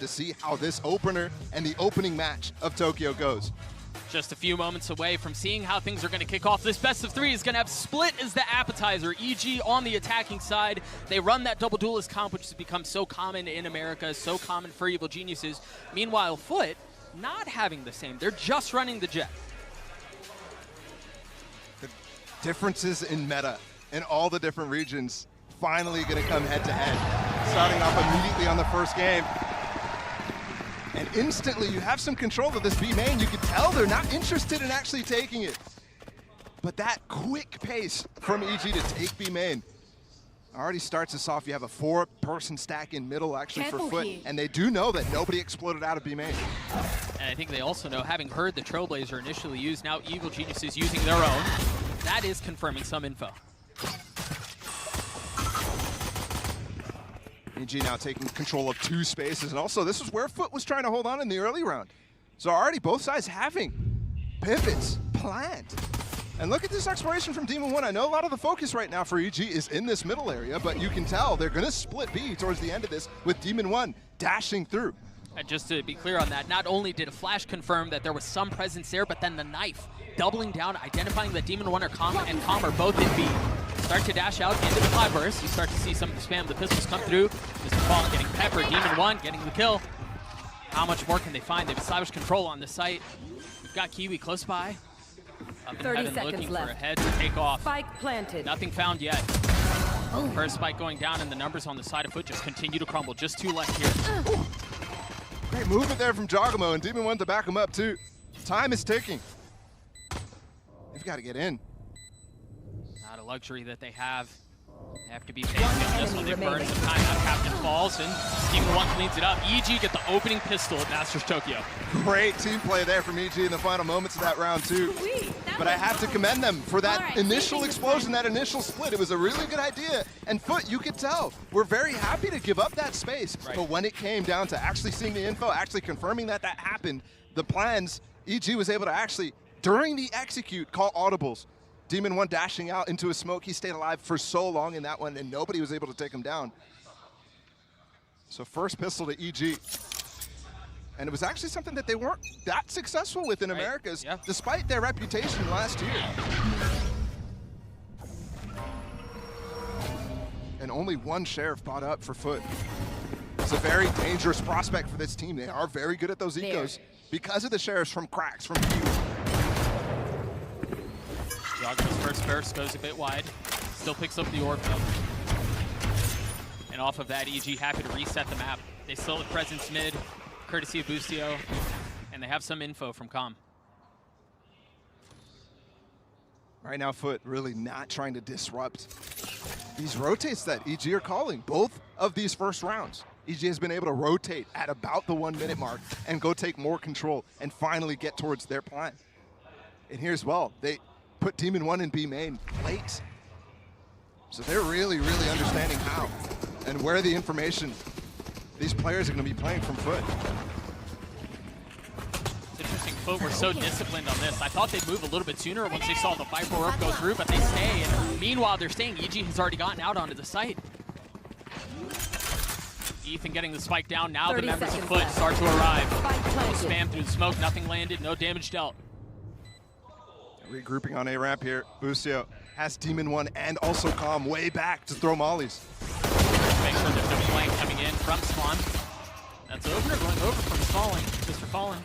to see how this opener and the opening match of Tokyo goes. Just a few moments away from seeing how things are going to kick off. This best of 3 is going to have Split as the appetizer. EG on the attacking side. They run that double duelist comp, which has become so common in America, so common for Evil Geniuses. Meanwhile, FUT not having the same. They're just running the Jet. The differences in meta in all the different regions finally going to come head to head. Starting off immediately on the first game. And instantly you have some control of this B main. You can tell they're not interested in actually taking it. But that quick pace from EG to take B main already starts us off. You have a 4-person stack in middle actually for FUT. And they do know that nobody exploded out of B main. And I think they also know, having heard the Trailblazer initially used, now Evil Geniuses using their own, that is confirming some info. EG now taking control of 2 spaces, and also this is where FUT was trying to hold on in the early round. So already both sides having pivots planned. And look at this exploration from Demon 1. I know a lot of the focus right now for EG is in this middle area, but you can tell they're going to split B towards the end of this with Demon 1 dashing through. And just to be clear on that, not only did a flash confirm that there was some presence there, but then the knife doubling down, identifying that Demon 1 or Com are both in B. Start to dash out into the cloudburst. You start to see some of the spam. The pistols come through. Mr. Fallen getting peppered. Demon 1 getting the kill. How much more can they find? They've established control on the site. We've got Kiwi close by. Up in heaven looking for a head to take off. Spike planted. Nothing found yet. First spike going down, and the numbers on the side of FUT just continue to crumble. Just 2 left here. Great movement there from Jogamo, and Demon 1 to back him up too. Time is ticking. They've got to get in. Not a luxury that they have. They have to be patient just when they burn some time out. Captain falls, and Demon 1 cleans it up. EG get the opening pistol at Masters Tokyo. Great team play there from EG in the final moments of that round too. But I have to commend them for that initial explosion, that initial split. It was a really good idea. And FUT, you could tell, we're very happy to give up that space. Right. But when it came down to actually seeing the info, actually confirming that that happened, the plans, EG was able to actually, during the execute, call audibles. Demon 1 dashing out into a smoke. He stayed alive for so long in that one, and nobody was able to take him down. So first pistol to EG. And it was actually something that they weren't that successful with in Americas, despite their reputation last year. And only 1 sheriff bought up for FUT. It's a very dangerous prospect for this team. They are very good at those ecos because of the sheriffs from cracks, from Q. Jogamo's first burst goes a bit wide. Still picks up the orb though. And off of that, EG happy to reset the map. They still have presence mid, courtesy of Boostio, and they have some info from Com. Right now, FUT really not trying to disrupt these rotates that EG are calling. Both of these first rounds, EG has been able to rotate at about the 1 minute mark and go take more control and finally get towards their plan. And here's well, they put Demon 1 in B main late. So they're really, really understanding how and where the information these players are going to be playing from FUT. It's interesting, FUT were so disciplined on this. I thought they'd move a little bit sooner once they saw the Viper orb go through, but they stay. And meanwhile, they're staying. EG has already gotten out onto the site. Ethan getting the spike down. Now the members of FUT start to arrive. Spam through the smoke. Nothing landed. No damage dealt. Regrouping on A ramp here. Boostio has Demon 1 and also Com way back to throw mollies. Make sure there's no flank coming in from Spawn. That's Opener going over from Falling. Mr. Fallen.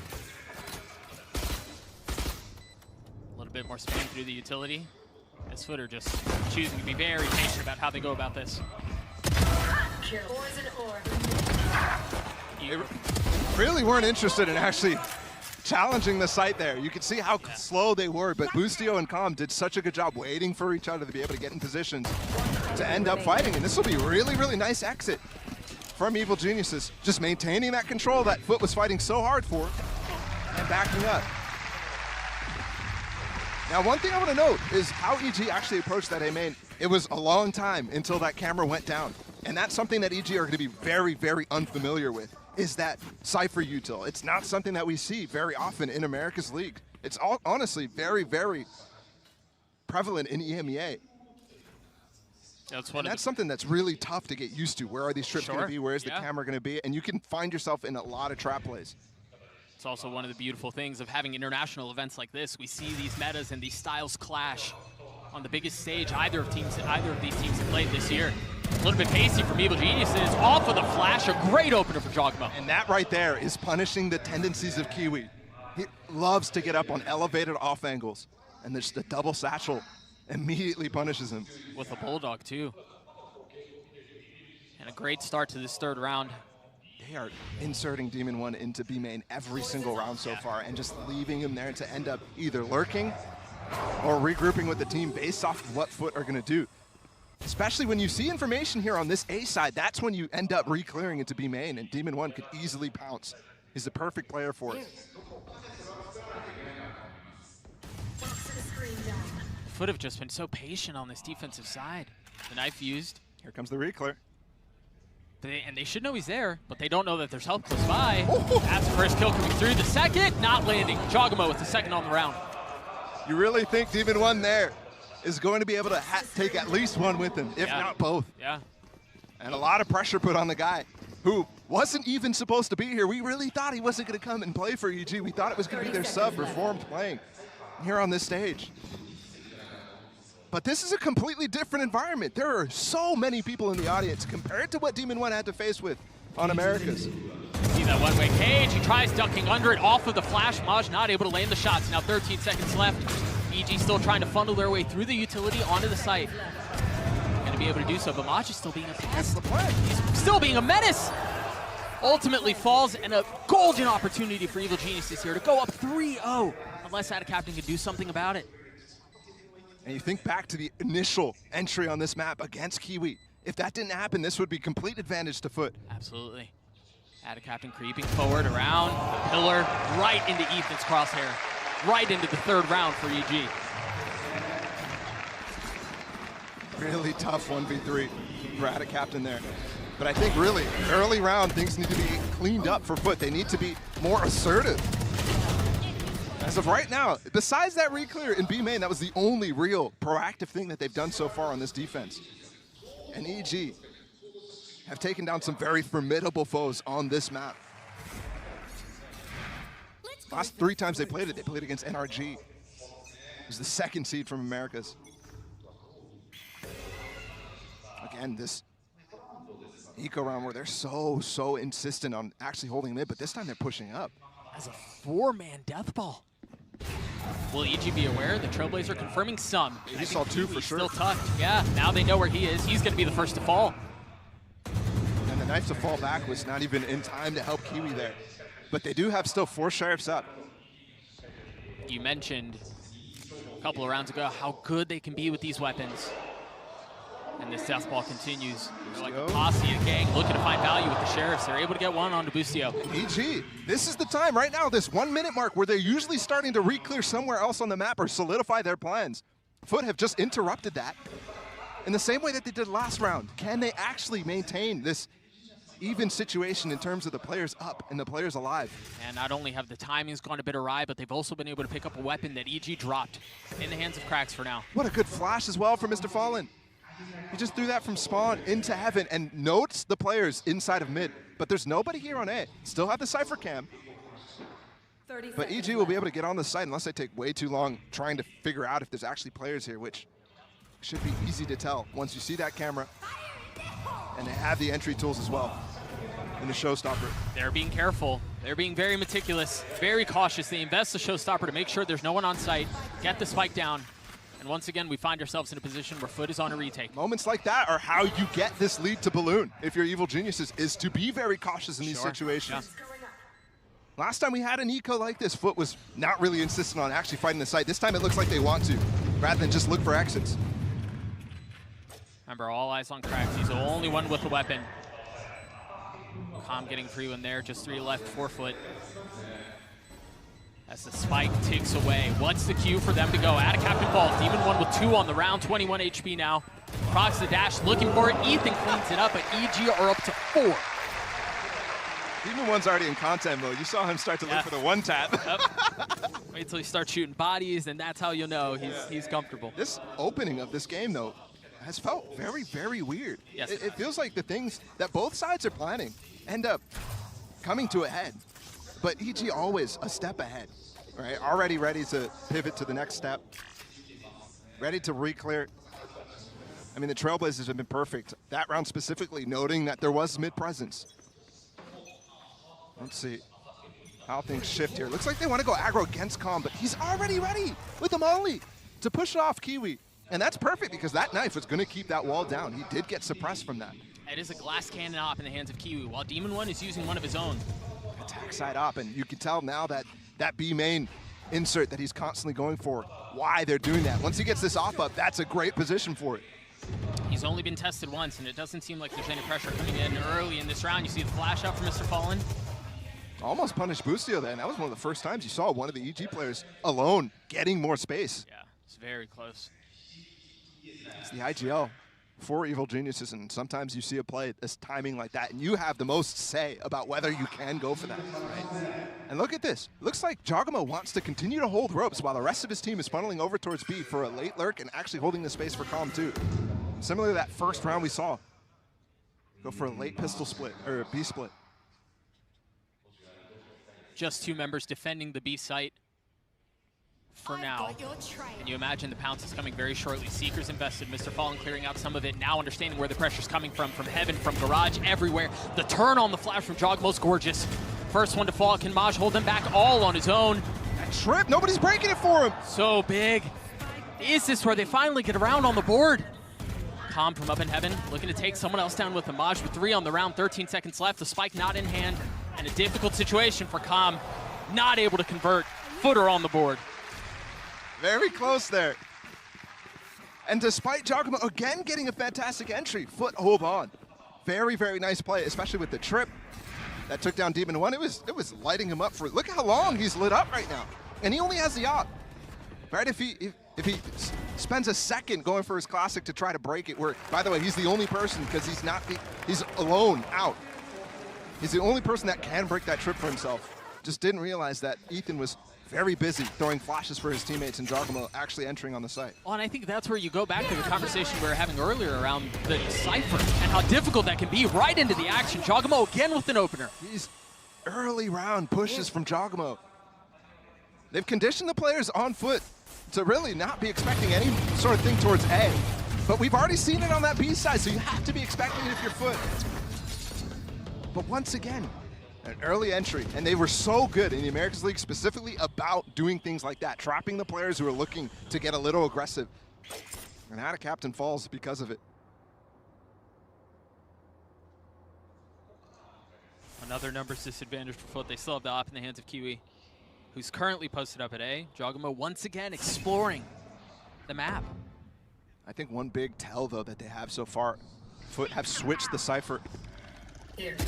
A little bit more spam through the utility. This FUT are just choosing to be very patient about how they go about this. They really weren't interested in actually challenging the site there. You could see how slow they were, but Boostio and Com did such a good job waiting for each other to be able to get in positions to end up fighting, and this will be a really, really nice exit from Evil Geniuses. Just maintaining that control that FUT was fighting so hard for and backing up. Now, one thing I want to note is how EG actually approached that A main. It was a long time until that camera went down, and that's something that EG are going to be very, very unfamiliar with, is that Cypher util. It's not something that we see very often in America's League. It's honestly very, very prevalent in EMEA. That's something that's really tough to get used to. Where are these trips going to be? Where is the camera going to be? And you can find yourself in a lot of trap plays. It's also one of the beautiful things of having international events like this. We see these metas and these styles clash on the biggest stage either of these teams have played this year. A little bit pacey from Evil Geniuses, off of the flash, a great opener for Jogmo. And that right there is punishing the tendencies of Kiwi. He loves to get up on elevated off angles, and there's the double satchel immediately punishes him. With a Bulldog too. And a great start to this third round. They are inserting Demon 1 into B main every single round so far and just leaving him there to end up either lurking or regrouping with the team based off of what FUT are going to do. Especially when you see information here on this A side, that's when you end up re-clearing into B main, and Demon 1 could easily pounce. He's the perfect player for it. FUT have just been so patient on this defensive side. The knife used. Here comes the re-clear. And they should know he's there, but they don't know that there's help close by. That's the first kill coming through. The second, not landing. Jogmo with the second on the round. You really think Demon 1 there is going to be able to take at least one with him, if not both? Yeah. And a lot of pressure put on the guy who wasn't even supposed to be here. We really thought he wasn't going to come and play for EG. We thought it was going to be their sub, Reformed, playing here on this stage. But this is a completely different environment. There are so many people in the audience compared to what Demon 1 had to face with on Americas. See that one-way cage. He tries ducking under it off of the flash. Maj not able to land the shots. Now 13 seconds left. EG still trying to funnel their way through the utility onto the site. Going to be able to do so, but Maj is still being a pest. He's still being a menace. Ultimately falls, and a golden opportunity for Evil Geniuses here to go up 3-0. Unless ASE Captain can do something about it. And you think back to the initial entry on this map against Kiwi. If that didn't happen, this would be complete advantage to FUT. Absolutely. ASE Captain creeping forward around the pillar, right into Ethan's crosshair. Right into the third round for EG. Really tough 1v3 for ASE Captain there. But I think really, early round, things need to be cleaned up for FUT. They need to be more assertive. As of right now, besides that re-clear in B main, that was the only real proactive thing that they've done so far on this defense. And EG have taken down some very formidable foes on this map. Last 3 times they played against NRG. It was the second seed from Americas. Again, this eco round where they're so insistent on actually holding mid, but this time they're pushing up. As a 4-man death ball. Will EG be aware? The Trailblazer confirming some. He saw 2 for sure. Still tucked. Yeah, now they know where he is. He's going to be the first to fall. And the knife to fall back was not even in time to help Kiwi there. But they do have still 4 sheriffs up. You mentioned a couple of rounds ago how good they can be with these weapons. And this death ball continues. They're like a posse, a gang, looking to find value with the sheriffs. They're able to get one onto Bustio. EG, this is the time right now, this 1 minute mark where they're usually starting to re-clear somewhere else on the map or solidify their plans. FUT have just interrupted that in the same way that they did last round. Can they actually maintain this even situation in terms of the players up and the players alive? And not only have the timings gone a bit awry, but they've also been able to pick up a weapon that EG dropped in the hands of Cracks for now. What a good flash as well for Mr. Fallen. He just threw that from spawn into heaven and notes the players inside of mid. But there's nobody here on A. Still have the Cypher cam. But EG will be able to get on the site unless they take way too long trying to figure out if there's actually players here, which should be easy to tell once you see that camera. And they have the entry tools as well in the showstopper. They're being careful. They're being very meticulous, very cautious. They invest the showstopper to make sure there's no one on site, get the spike down. And once again, we find ourselves in a position where FUT is on a retake. Moments like that are how you get this lead to Balloon, if you're Evil Geniuses, is to be very cautious in these situations. Yeah. Last time we had an eco like this, FUT was not really insistent on actually fighting the site. This time it looks like they want to, rather than just look for exits. Remember, all eyes on Cracks. He's the only one with a weapon. Calm getting free one there, just 3 left, 4 FUT. As the spike ticks away. What's the cue for them to go? ASE Captain falls. Demon 1 with 2 on the round, 21 HP now. Procs the dash, looking for it. Ethan cleans it up, but EG are up to 4. Demon 1's already in content mode. You saw him start to look for the 1-tap. Yep. Wait till he starts shooting bodies, and that's how you'll know he's comfortable. This opening of this game, though, has felt very, very weird. Yes, It feels like the things that both sides are planning end up coming to a head, but EG always a step ahead, right? Already ready to pivot to the next step, ready to re-clear. I mean, the Trailblazers have been perfect. That round specifically, noting that there was mid-presence. Let's see how things shift here. Looks like they want to go aggro against Calm, but he's already ready with the molly to push off Kiwi. And that's perfect because that knife was going to keep that wall down. He did get suppressed from that. It is a glass cannon op in the hands of Kiwi, while Demon One is using one of his own. Attack side op, and you can tell now that that B main insert that he's constantly going for, why they're doing that. Once he gets this off up, that's a great position for it. He's only been tested once, and it doesn't seem like there's any pressure coming in early in this round. You see the flash out from Mr. Fallen. Almost punished Boostio then. That was one of the first times you saw one of the EG players alone getting more space. Yeah, it's very close. It's the IGL for Evil Geniuses, and sometimes you see a play that's timing like that, and you have the most say about whether you can go for that. Right? And look at this. Looks like Jogamo wants to continue to hold ropes while the rest of his team is funneling over towards B for a late lurk and actually holding the space for Calm too. Similar to that first round we saw. Go for a late pistol split, or a B split. Just two members defending the B site for now. And you imagine the pounce is coming very shortly. Seeker's invested, Mr. Fallen clearing out some of it, now understanding where the pressure's coming from heaven, from garage, everywhere. The turn on the flash from Jogmo's gorgeous. First one to fall, can Maj hold him back all on his own? That trip, nobody's breaking it for him. So big. Is this where they finally get around on the board? Calm from up in heaven, looking to take someone else down with the Maj with 3 on the round, 13 seconds left, the spike not in hand, and a difficult situation for Calm, not able to convert. Footer on the board. Very close there. And despite Jogamo again getting a fantastic entry, Foot hold on. Very, very nice play, especially with the trip that took down Demon One. It was lighting him up for, look how long he's lit up right now. And he only has the op. Right, if he spends a second going for his classic to try to break it, where, by the way, he's the only person, because he's alone out. He's the only person that can break that trip for himself. Just didn't realize that Ethan was very busy throwing flashes for his teammates and Jogamo actually entering on the site. Well, and I think that's where you go back to the conversation we were having earlier around the Cypher and how difficult that can be right into the action. Jogamo again with an opener. These early round pushes from Jogamo. They've conditioned the players on Foot to really not be expecting any sort of thing towards A. But we've already seen it on that B side, so you have to be expecting it if you're Foot. But once again, an early entry, and they were so good in the Americas League specifically about doing things like that, trapping the players who are looking to get a little aggressive. And how a captain falls because of it. Another numbers disadvantage for Foot. They still have the op in the hands of Kiwi, who's currently posted up at A. Jogamo once again exploring the map. I think one big tell, though, that they have so far, Foot have switched the Cypher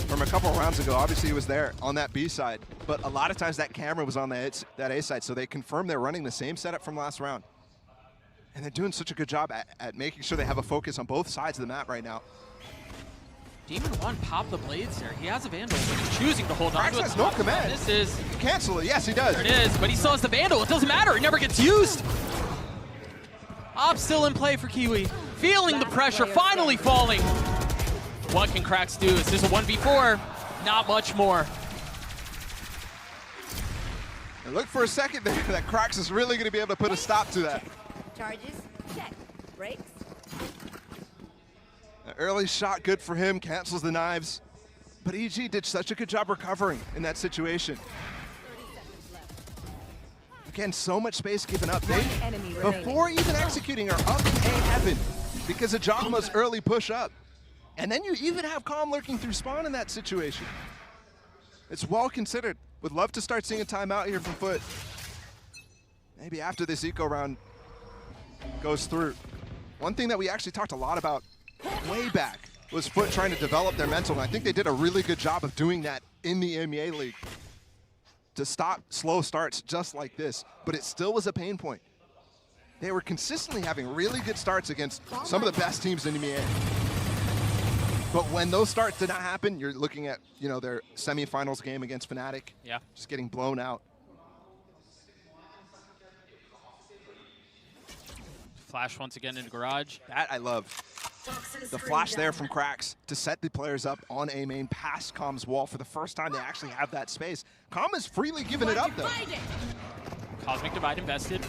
from a couple of rounds ago. Obviously, he was there on that B side, but a lot of times that camera was on that A side, so they confirmed they're running the same setup from last round. And they're doing such a good job at making sure they have a focus on both sides of the map right now. Demon One popped the blades there. He has a Vandal, but he's choosing to hold on to it. Has no command. This is... Cancel it. Yes, he does. There it is, but he still has the Vandal. It doesn't matter. It never gets used. Op still in play for Kiwi. Feeling the pressure, finally falling. What can Krax do? Is this a 1v4? Not much more. And look for a second there that Krax is really going to be able to put a stop to that. Charges, check. Brakes. An early shot, good for him, cancels the knives. But EG did such a good job recovering in that situation. Again, so much space given up. They, before even executing, are up in A heaven because of Jogamo's early push up. And then you even have Calm lurking through spawn in that situation. It's well considered. Would love to start seeing a timeout here from Foot. Maybe after this eco round goes through. One thing that we actually talked a lot about way back was Foot trying to develop their mental, and I think they did a really good job of doing that in the MEA League to stop slow starts just like this, but it still was a pain point. They were consistently having really good starts against some of the best teams in the MEA. But when those starts did not happen, you're looking at, you know, their semifinals game against Fnatic. Yeah. Just getting blown out. Flash once again into garage. That I love. The flash there from Cracks to set the players up on A main past Com's wall. For the first time, they actually have that space. Com is freely giving it up, though. Cosmic Divide invested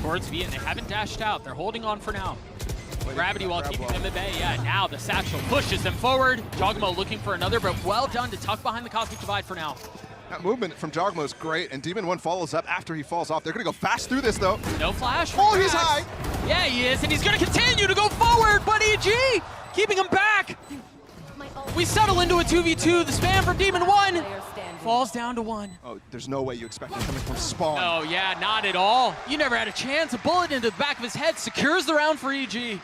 towards V, and they haven't dashed out. They're holding on for now. Gravity Wall keeping them at bay. Yeah, now the satchel pushes them forward. Jogmo looking for another, but well done to tuck behind the Cosmic Divide for now. That movement from Jogmo is great, and Demon 1 follows up after he falls off. They're going to go fast through this, though. No flash. Oh, he's high. Yeah, he is, and he's going to continue to go forward, but EG keeping him back. We settle into a 2v2. The spam from Demon 1 falls down to 1. Oh, there's no way you expect him coming from spawn. Oh, yeah, not at all. You never had a chance. A bullet into the back of his head secures the round for EG.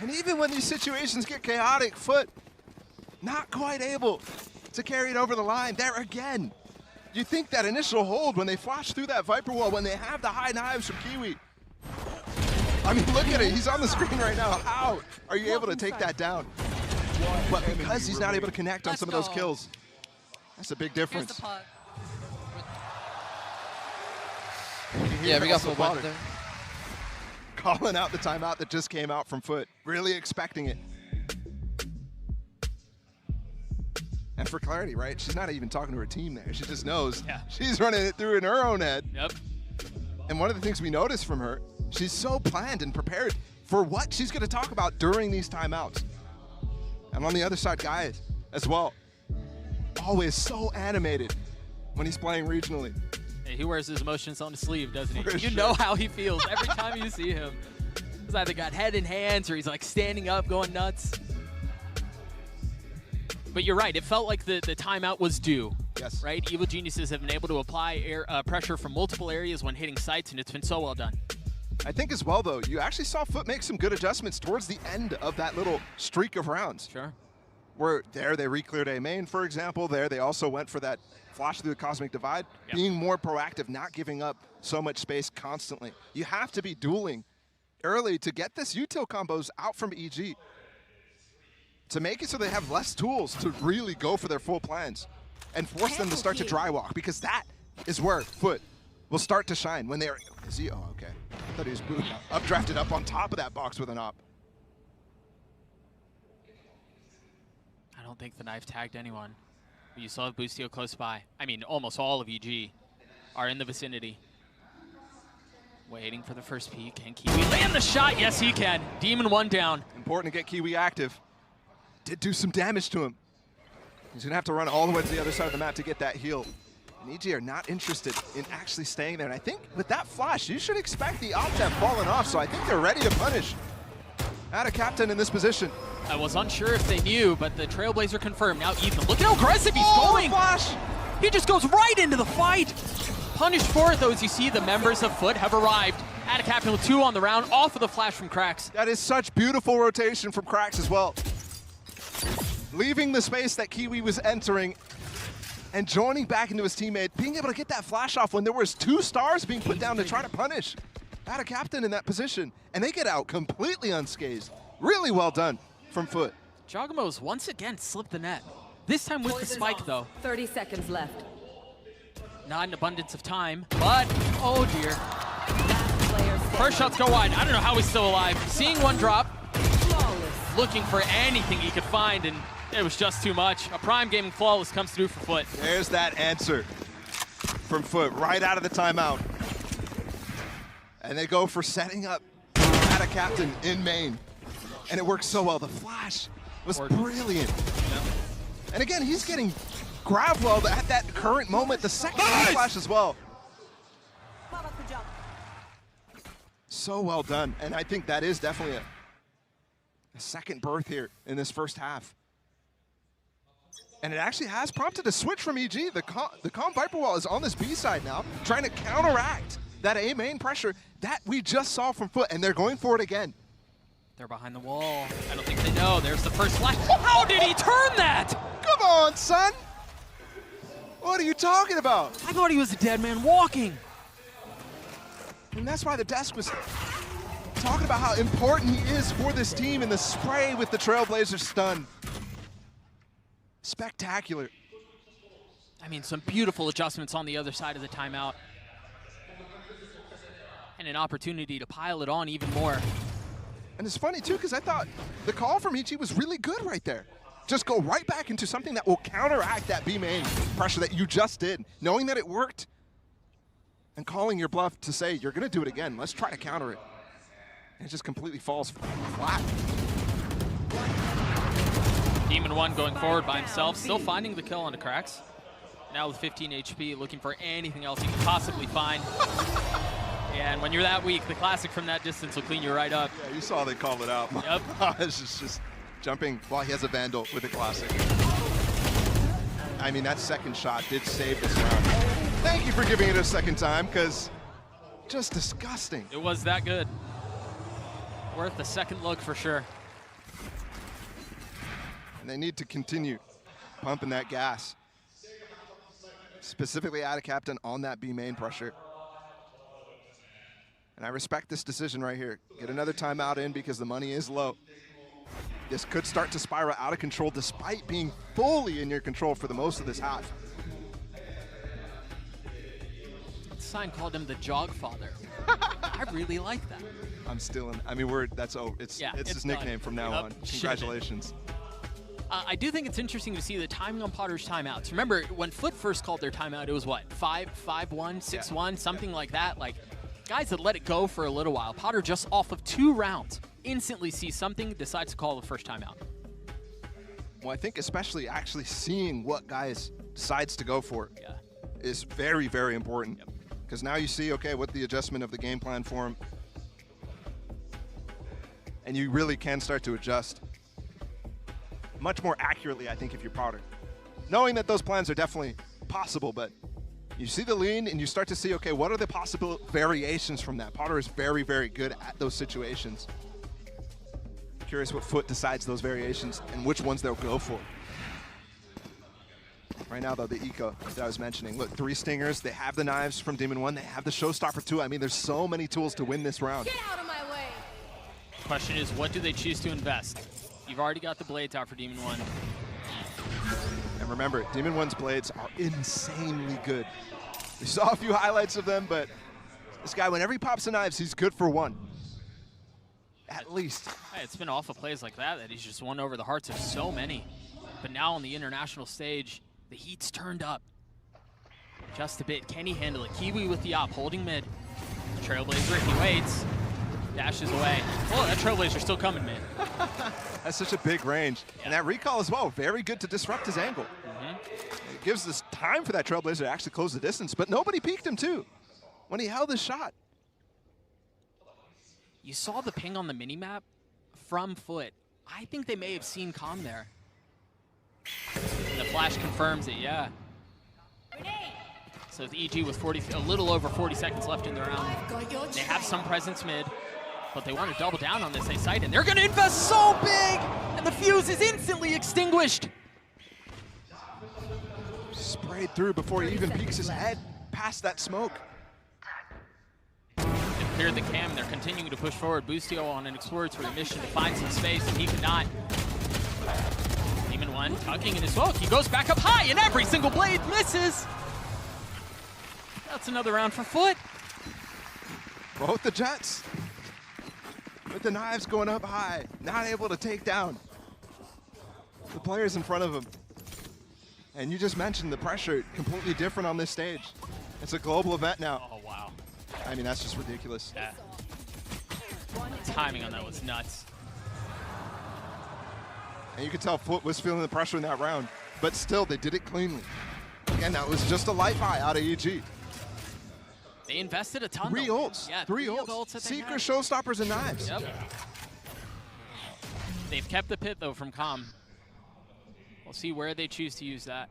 And even when these situations get chaotic, FUT not quite able to carry it over the line. There again. You think that initial hold when they flash through that Viper wall, when they have the high knives from Kiwi. I mean, look at it. He's on the screen right now. How are you able to take that down? But because he's not able to connect on some of those kills, that's a big difference. Yeah, we got full body there. Calling out the timeout that just came out from FUT. Really expecting it. And for clarity, right? She's not even talking to her team there. She just knows she's running it through in her own head. Yep. And one of the things we noticed from her, she's so planned and prepared for what she's going to talk about during these timeouts. And on the other side, Guy as well. Always so animated when he's playing regionally. Hey, he wears his emotions on his sleeve, doesn't he? For You sure. know how he feels every time you see him. He's either got head in hands or he's like standing up, going nuts. But you're right, it felt like the timeout was due. Yes. Right? Evil Geniuses have been able to apply pressure from multiple areas when hitting sites, and it's been so well done. I think as well, though, you actually saw FUT make some good adjustments towards the end of that little streak of rounds. Sure. Where there they re-cleared A main, for example. There they also went for that flash through the Cosmic Divide, being more proactive, not giving up so much space constantly. You have to be dueling early to get this util combos out from EG. To make it so they have less tools to really go for their full plans and force them to start to dry walk, because that is where FUT will start to shine when they're. Is he? Oh, okay. I thought he was updrafted up on top of that box with an op. I don't think the knife tagged anyone. But you still have Boostio close by. I mean, almost all of EG are in the vicinity. Waiting for the first peek. Can Kiwi land the shot? Yes, he can. Demon 1 down. Important to get Kiwi active. Did do some damage to him. He's going to have to run all the way to the other side of the map to get that heal. And EG are not interested in actually staying there. And I think with that flash, you should expect the op to have fallen off. So I think they're ready to punish. Add a captain in this position. I was unsure if they knew, but the Trailblazer confirmed. Now Ethan, look at how aggressive he's going. Flash. He just goes right into the fight. Punished for it, though, as you see, the members of FUT have arrived. Add a captain with 2 on the round, off of the flash from Cracks. That is such beautiful rotation from Cracks as well. Leaving the space that Kiwi was entering and joining back into his teammate, being able to get that flash off when there was 2 stars being put down to try to punish. Add a captain in that position, and they get out completely unscathed. Really well done from FUT. Jogmo's once again slipped the net. This time with the spike, though. 30 seconds left. Not an abundance of time, but, oh dear. Last player standing. First shots go wide. I don't know how he's still alive. Seeing one drop, Flawless. looking for anything he could find, and it was just too much. A Prime Gaming Flawless comes through for FUT. There's that answer from FUT right out of the timeout. And they go for setting up at a captain in main. And it works so well. The flash was brilliant. And again, he's getting grabbed well at that current moment. The second flash as well. So well done. And I think that is definitely a second birth here in this first half. And it actually has prompted a switch from EG. The Calm Viper Wall is on this B side now, trying to counteract that A main pressure that we just saw from FUT, and they're going for it again. They're behind the wall. I don't think they know. There's the first flash. How did he turn that? Come on, son. What are you talking about? I thought he was a dead man walking. And that's why the desk was talking about how important he is for this team in the spray with the Trailblazer stun. Spectacular. I mean, some beautiful adjustments on the other side of the timeout. And an opportunity to pile it on even more. And it's funny too, because I thought the call from Ichi was really good right there. Just go right back into something that will counteract that B main pressure that you just did, knowing that it worked, and calling your bluff to say, you're gonna do it again, let's try to counter it. And it just completely falls flat. Demon 1 going forward by himself, still finding the kill on the cracks. Now with 15 HP, looking for anything else he can possibly find. Yeah, and when you're that weak, the classic from that distance will clean you right up. Yeah, you saw they called it out. Yep. It's just jumping while he has a Vandal with a classic. I mean, that second shot did save this round. Thank you for giving it a second time, because just disgusting. It was that good. Worth the second look for sure. And they need to continue pumping that gas. Specifically out of captain on that B main pressure. And I respect this decision right here. Get another timeout in because the money is low. This could start to spiral out of control despite being fully in your control for the most of this half. Sign called him the Jog Father. I really like that. I'm still in, I mean, it's his nickname from now on. Congratulations. I do think it's interesting to see the timing on Potter's timeouts. Remember, when FUT first called their timeout, it was what, 5-1, 6-1, something like that? Like, guys that let it go for a little while. Potter just off of 2 rounds, instantly sees something, decides to call the first timeout. Well, I think especially actually seeing what guys decides to go for is very, very important. Because now you see, okay, what the adjustment of the game plan for him. And you really can start to adjust much more accurately, I think, if you're Potter. Knowing that those plans are definitely possible, but you see the lean and you start to see, okay, what are the possible variations from that? Potter is very, very good at those situations. Curious what FUT decides those variations and which ones they'll go for. Right now, though, the eco that I was mentioning. Look, 3 stingers. They have the knives from Demon 1. They have the showstopper, too. I mean, there's so many tools to win this round. Get out of my way. Question is, what do they choose to invest? You've already got the blades out for Demon 1. And remember, Demon 1's blades are insanely good. We saw a few highlights of them, but this guy, whenever he pops the knives, he's good for 1. At least. Hey, it's been off of plays like that he's just won over the hearts of so many. But now on the international stage, the heat's turned up just a bit. Can he handle it? Kiwi with the op, holding mid. Trailblazer, he waits. Dashes away. Oh, that Trailblazer's still coming, man. That's such a big range. Yeah. And that recall as well, very good to disrupt his angle. It gives us time for that Trailblazer to actually close the distance, but nobody peeked him too when he held his shot. You saw the ping on the minimap from FUT. I think they may have seen Com there. And the flash confirms it, yeah. So with EG with a little over 40 seconds left in the round, they have some presence mid, but they want to double down on this A site, and they're going to invest so big, and the fuse is instantly extinguished. Sprayed through before he even peeks his head past that smoke. They've cleared the cam, they're continuing to push forward. Boostio on an exploratory mission to find some space, and he cannot. Demon 1 tucking in his smoke. He goes back up high, and every single blade misses. That's another round for FUT. Both the Jets with the knives going up high, not able to take down the players in front of him. And you just mentioned the pressure, completely different on this stage. It's a global event now. Oh, wow. I mean, that's just ridiculous. Yeah. The timing on that was nuts. And you could tell FUT was feeling the pressure in that round, but still, they did it cleanly. Again, that was just a light buy out of EG. They invested a ton. 3 ults. Yeah, 3 ults. Seeker, showstoppers, and knives. Yep. They've kept the pit, though, from Com. We'll see where they choose to use that.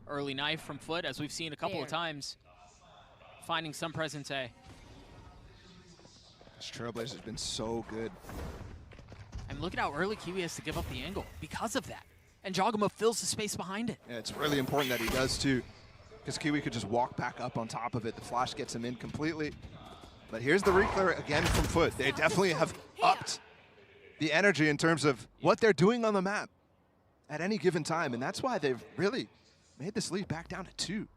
Early knife from FUT, as we've seen a couple of times. Finding some presence A. This Trailblazer's been so good. And look at how early Kiwi has to give up the angle because of that. And Jogamo fills the space behind it. Yeah, it's really important that he does, too. Because Kiwi could just walk back up on top of it. The flash gets him in completely. But here's the reclear again from FUT. They definitely have upped the energy in terms of what they're doing on the map at any given time. And that's why they've really made this lead back down to 2.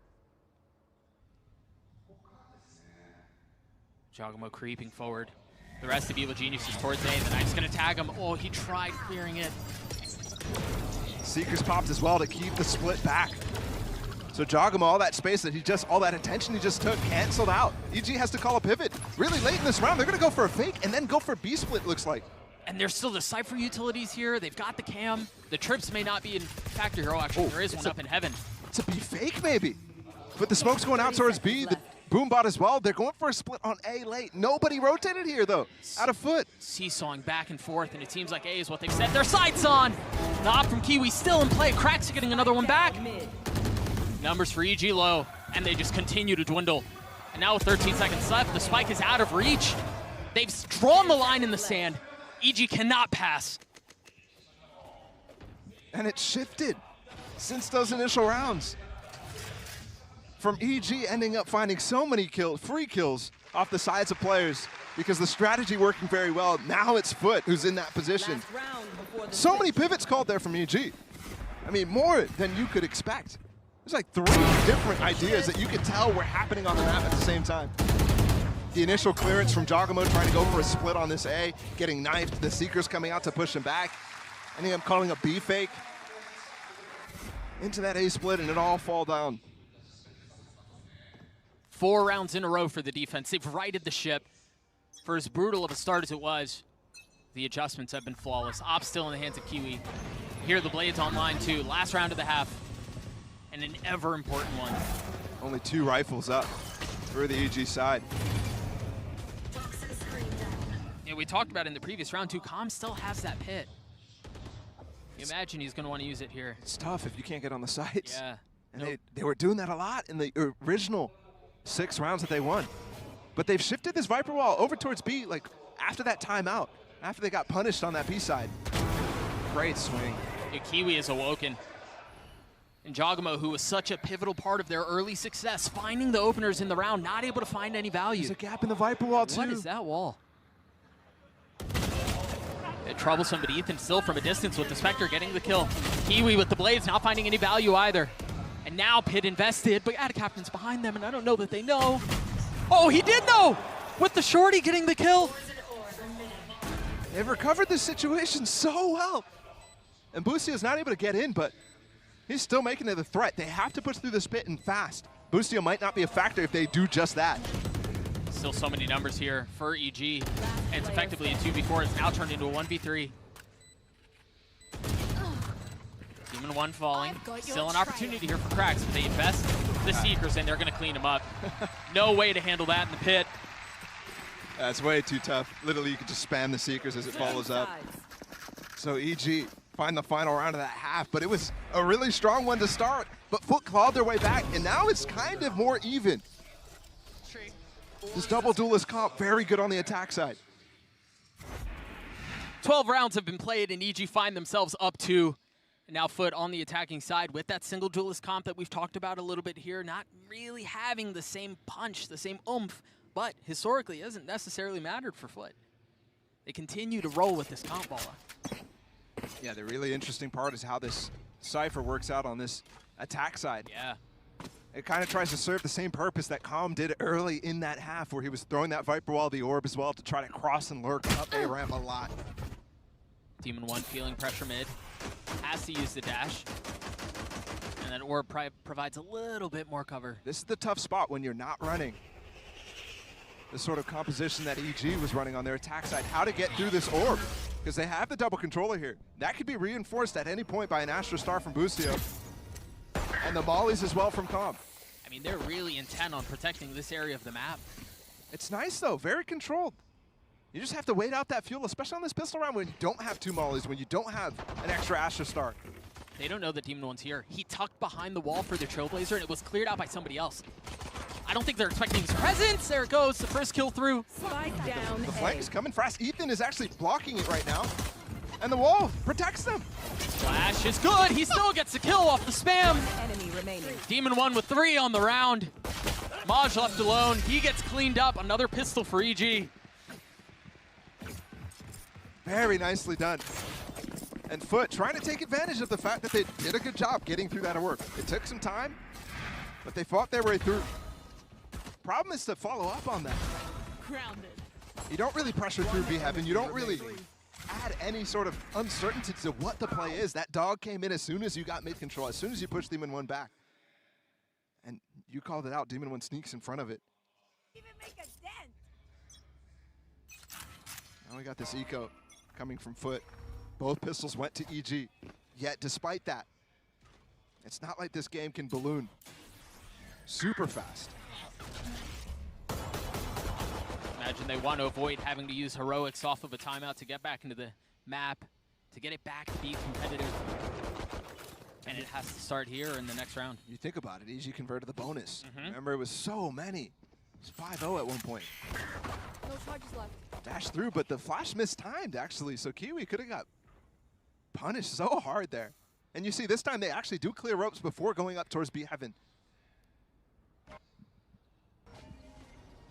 Jogamo creeping forward. The rest of Evil Genius is towards A. The Knife's gonna tag him. Oh, he tried clearing it. Seekers popped as well to keep the split back. So Jogamo, all that space that all that attention he just took, canceled out. EG has to call a pivot. Really late in this round, they're gonna go for a fake and then go for B split, looks like. And there's still the Cypher utilities here. They've got the cam. The trips may not be in factor here. Oh, actually, there is one up in heaven. It's a B fake, maybe. But the smoke's going out towards B. The boom bot as well. They're going for a split on A late. Nobody rotated here, though. Out of FUT. Seesawing back and forth, and it seems like A is what they've set their sights on. The op from Kiwi still in play. Cracks getting another one back. Numbers for EG low, and they just continue to dwindle. And now with 13 seconds left, the spike is out of reach. They've drawn the line in the sand. EG cannot pass. And it shifted since those initial rounds. From EG ending up finding so many free kills off the sides of players because the strategy working very well. Now it's FUT who's in that position. So many pivots called there from EG. I mean, more than you could expect. There's like 3 different ideas that you could tell were happening on the map at the same time. The initial clearance from Jogamo trying to go for a split on this A, getting knifed. The Seekers coming out to push him back. Ending up calling a B fake into that A split, and it all fall down. 4 rounds in a row for the defense. They've righted the ship. For as brutal of a start as it was, the adjustments have been flawless. Op still in the hands of Kiwi. Here the Blades online too. Last round of the half, and an ever important one. Only 2 rifles up for the EG side. Yeah, we talked about it in the previous round too. Com still has that pit. You imagine he's going to want to use it here. It's tough if you can't get on the sides. Yeah. And they were doing that a lot in the original 6 rounds that they won. But they've shifted this Viper wall over towards B, like after that timeout, after they got punished on that B side. Great swing. Yeah, Kiwi is awoken. And Jogamo, who was such a pivotal part of their early success, finding the openers in the round, not able to find any value. There's a gap in the Viper wall too. What is that wall? Troublesome, but Ethan still from a distance with the Spectre getting the kill. Kiwi with the Blades not finding any value either. And now Pit invested, but Captain's behind them, and I don't know that they know. Oh, he did know! With the Shorty getting the kill. They've recovered this situation so well. And Boostio's not able to get in, but he's still making it a threat. They have to push through this pit and fast. Boostio might not be a factor if they do just that. Still so many numbers here for EG. And it's effectively a 2v4. It's now turned into a 1v3. Demon 1 falling. Still an opportunity here for Cracks. If they invest the Seekers in, they're going to clean them up. No way to handle that in the pit. That's way too tough. Literally, you could just spam the Seekers as it follows up. So EG find the final round of that half, but it was a really strong one to start. But FUT clawed their way back, and now it's kind of more even. This double duelist comp, very good on the attack side. 12 rounds have been played, and EG find themselves up 2. And now FUT on the attacking side with that single duelist comp that we've talked about a little bit here, not really having the same punch, the same oomph, but historically it hasn't necessarily mattered for FUT. They continue to roll with this comp ball. Yeah, the really interesting part is how this Cypher works out on this attack side. Yeah. It kind of tries to serve the same purpose that Com did early in that half, where he was throwing that Viper wall, the orb as well, to try to cross and lurk up A ramp a lot. Demon 1 feeling pressure mid. Has to use the dash. And then orb provides a little bit more cover. This is the tough spot when you're not running the sort of composition that EG was running on their attack side. How to get through this orb, because they have the double controller here. That could be reinforced at any point by an Astro Star from Boostio. And the mollies as well from Com. I mean, they're really intent on protecting this area of the map. It's nice though, very controlled. You just have to wait out that fuel, especially on this pistol round when you don't have 2 mollies, when you don't have an extra Astro Star. They don't know that Demon 1's here. He tucked behind the wall for the Trailblazer, and it was cleared out by somebody else. I don't think they're expecting his presence. There it goes, the first kill through. Spike down. The flank is coming fast. Ethan is actually blocking it right now. And the wall protects them. Flash is good. He still gets the kill off the spam. Enemy remaining. Demon 1 with 3 on the round. Maj left alone. He gets cleaned up. Another pistol for EG. Very nicely done. And FUT trying to take advantage of the fact that they did a good job getting through that work. It took some time, but they fought their way through. Problem is to follow up on that. Grounded. You don't really pressure through V Heaven. You don't really add any sort of uncertainty to what the play is. That dog came in as soon as you got mid control, as soon as you pushed Demon 1 back. And you called it out. Demon 1 sneaks in front of it. Even make a dent. Now we got this eco coming from FUT. Both pistols went to EG. Yet despite that, it's not like this game can balloon super fast. Imagine they want to avoid having to use heroics off of a timeout to get back into the map, to get it back to be competitive. And it has to start here in the next round. You think about it, EG converted the bonus. Remember, it was so many. It was 5-0 at one point. No charges left. Dashed through, but the flash mistimed, actually. So Kiwi could have got punished so hard there. And you see, this time they actually do clear ropes before going up towards B Heaven.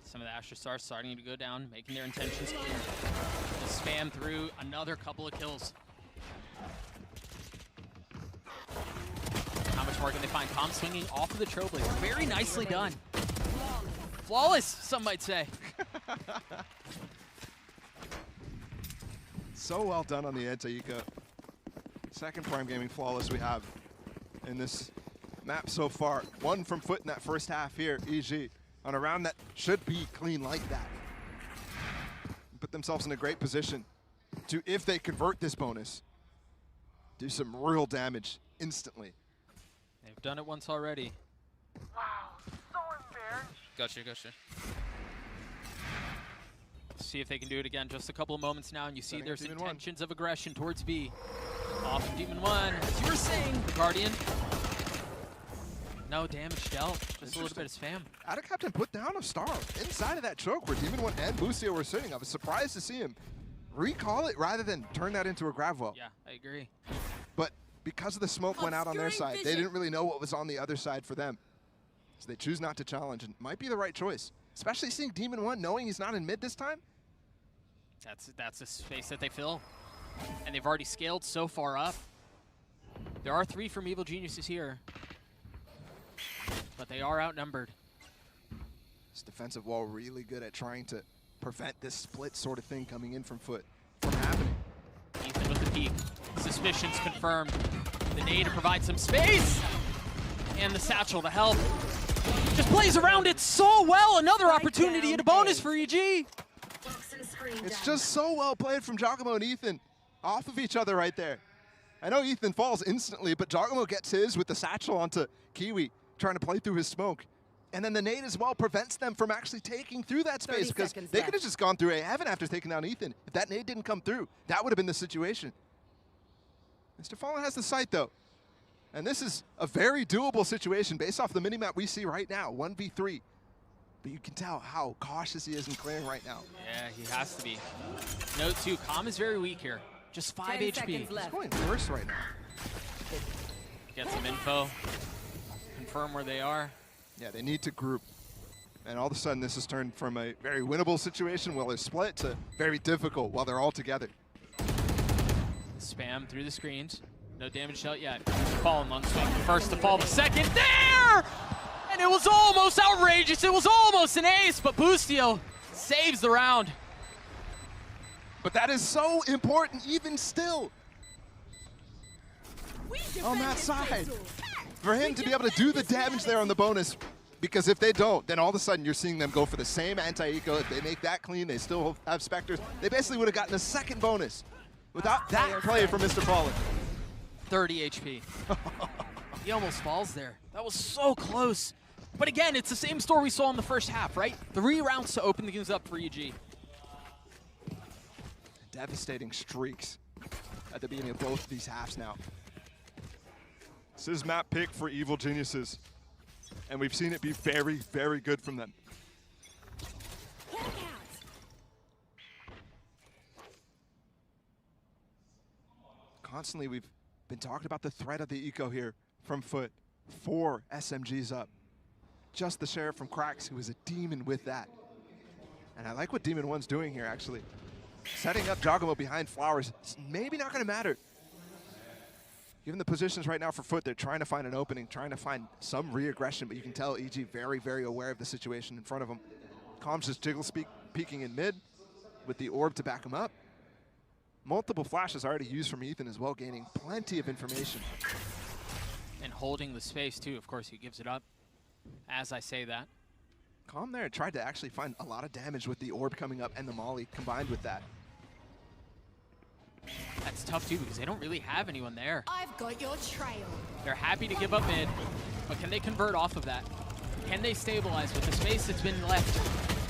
Some of the Asher Stars starting to go down, making their intentions clear. Just spam through another couple of kills. How much more can they find? Tom swinging off of the Trailblazer. Very nicely done. Flawless, some might say. So well done on the anti-eco. Second Prime Gaming flawless we have in this map so far. One from FUT in that first half here, EG, on a round that should be clean like that. Put themselves in a great position to, if they convert this bonus, do some real damage instantly. They've done it once already. Wow, so unfair. Gotcha. See if they can do it again. Just a couple of moments now, and you see Setting there's up Demon intentions of aggression towards B. Off of Demon 1. As you were saying, Guardian. No damage dealt. Just a little bit of spam. Ada Captain put down a star inside of that choke where Demon 1 and Busio were sitting. I was surprised to see him recall it rather than turn that into a grab well. Yeah, I agree. But because of the smoke went out on their side, they didn't really know what was on the other side for them. So they choose not to challenge, and it might be the right choice. Especially seeing Demon 1 knowing he's not in mid this time. That's a space that they fill. And they've already scaled so far up. There are 3 from Evil Geniuses here. But they are outnumbered. This defensive wall really good at trying to prevent this split sort of thing coming in from FUT from happening. Ethan with the peek. Suspicions confirmed. The nade to provide some space. And the satchel to help. Just plays around it so well. Another opportunity and a bonus for EG. It's just so well played from Giacomo and Ethan off of each other right there. I know Ethan falls instantly, but Giacomo gets his with the satchel onto Kiwi, trying to play through his smoke. And then the nade as well prevents them from actually taking through that space, because they could have just gone through A Heaven after taking down Ethan. If that nade didn't come through, that would have been the situation. Mr. Fallen has the sight though. And this is a very doable situation based off the minimap we see right now, 1v3. But you can tell how cautious he is in clearing right now. Yeah, he has to be. Note 2, Calm is very weak here. Just 5 HP. He's going first right now. Get some info. Confirm where they are. Yeah, they need to group. And all of a sudden, this has turned from a very winnable situation while they're split to very difficult while they're all together. Spam through the screens. No damage dealt yet. Fallen on swing. First to fall, the second. There! And it was almost outrageous. It was almost an ace, but Busio saves the round. But that is so important even still on that side. For him to be able to do the damage there on the bonus, because if they don't, then all of a sudden you're seeing them go for the same anti-eco. If they make that clean, they still have Spectres. They basically would have gotten a second bonus without that play from Mr. Fallen. 30 HP. He almost falls there. That was so close. But again, it's the same story we saw in the first half, right? 3 rounds to open things up for EG. Devastating streaks at the beginning of both of these halves now. This is map pick for Evil Geniuses, and we've seen it be very, very good from them. Constantly, we've been talking about the threat of the eco here from FUT. 4 SMGs up. Just the Sheriff from Cracks, who is a demon with that. And I like what Demon 1's doing here, actually. Setting up Giacomo behind Flowers. It's maybe not going to matter. Given the positions right now for FUT, they're trying to find an opening, trying to find some re-aggression, but you can tell EG very, very aware of the situation in front of them. Calm's just jiggle speak peeking in mid with the orb to back him up. Multiple flashes already used from Ethan as well, gaining plenty of information. And holding the space too. Of course, he gives it up as I say that. Calm there tried to actually find a lot of damage with the orb coming up and the molly combined with that. That's tough too because they don't really have anyone there. I've got your trail. They're happy to give up mid, but can they convert off of that? Can they stabilize with the space that's been left?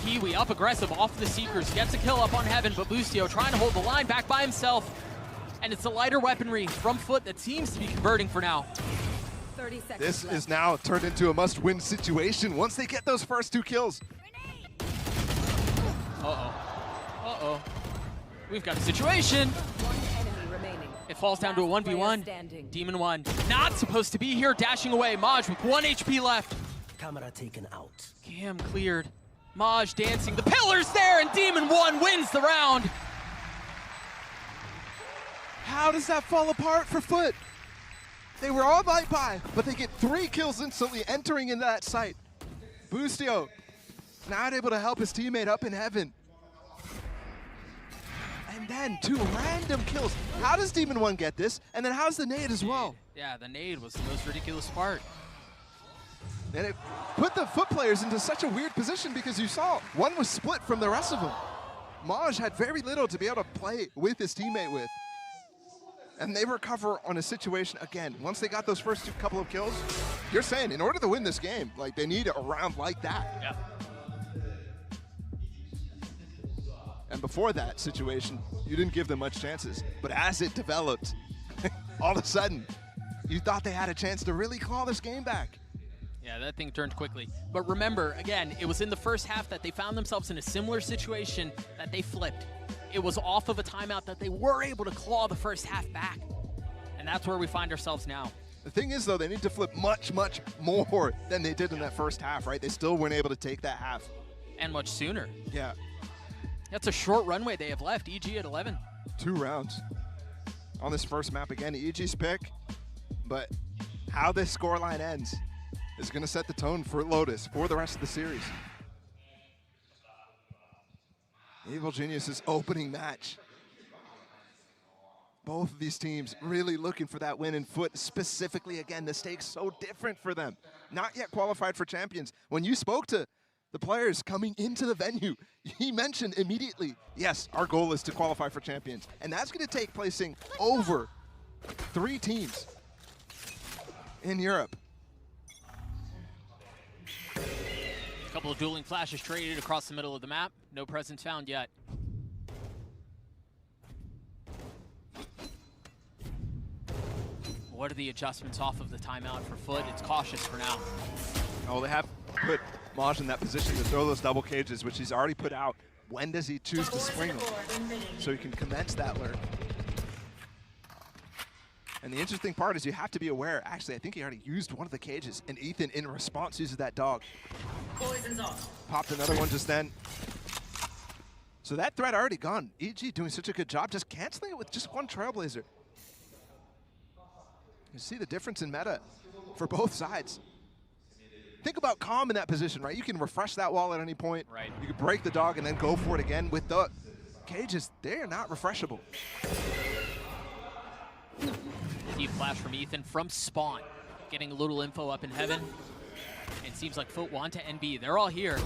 Kiwi up aggressive off the Seekers, gets a kill up on Heaven, but Boostio trying to hold the line back by himself. And it's the lighter weaponry from FUT that seems to be converting for now. 30 seconds This left. is now turned into a must-win situation once they get those first 2 kills. Uh-oh. Uh-oh. We've got a situation. One enemy remaining. It falls down to a Last player 1v1. standing. Demon 1 not supposed to be here, dashing away. Maj with 1 HP left. Camera taken out. Cam cleared. Maj dancing. The pillar's there, and Demon 1 wins the round. How does that fall apart for FUT? They were all right by, but they get 3 kills instantly entering in that site. Boostio not able to help his teammate up in Heaven. And then 2 random kills. How does Demon 1 get this? And then how's the nade as well? Yeah, the nade was the most ridiculous part. And it put the FUT players into such a weird position because you saw one was split from the rest of them. Maj had very little to be able to play with his teammate with. And they recover on a situation, again, once they got those first couple of kills, you're saying in order to win this game, like they need a round like that. Yeah. And before that situation, you didn't give them much chances. But as it developed, all of a sudden, you thought they had a chance to really claw this game back. Yeah, that thing turned quickly. But remember, again, it was in the first half that they found themselves in a similar situation that they flipped. It was off of a timeout that they were able to claw the first half back. And that's where we find ourselves now. The thing is, though, they need to flip much, much more than they did in that first half, right? They still weren't able to take that half. And much sooner. Yeah, That's a short runway they have left. EG at 11. 2 rounds on this first map again. EG's pick, but how this scoreline ends is going to set the tone for Lotus for the rest of the series. Evil Genius's opening match. Both of these teams really looking for that win in FUT. Specifically, again, the stakes so different for them. Not yet qualified for champions. When you spoke to the players coming into the venue, he mentioned immediately, yes, our goal is to qualify for champions. And that's going to take placing over 3 teams in Europe. A couple of dueling flashes traded across the middle of the map. No presence found yet. What are the adjustments off of the timeout for FUT? It's cautious for now. Oh, they have put Maj in that position to throw those double cages, which he's already put out. When does he choose to spring them? So he can commence that lurk. And the interesting part is you have to be aware. Actually, I think he already used one of the cages, and Ethan, in response, uses that dog. Poison's off. Popped another one just then. So that threat already gone. EG doing such a good job just canceling it with just 1 Trailblazer. You see the difference in meta for both sides. Think about Calm in that position, right? You can refresh that wall at any point. Right. You can break the dog and then go for it again. With the cages, they are not refreshable. Deep flash from Ethan from spawn. Getting a little info up in Heaven. It seems like FUT want to NB. They're all here.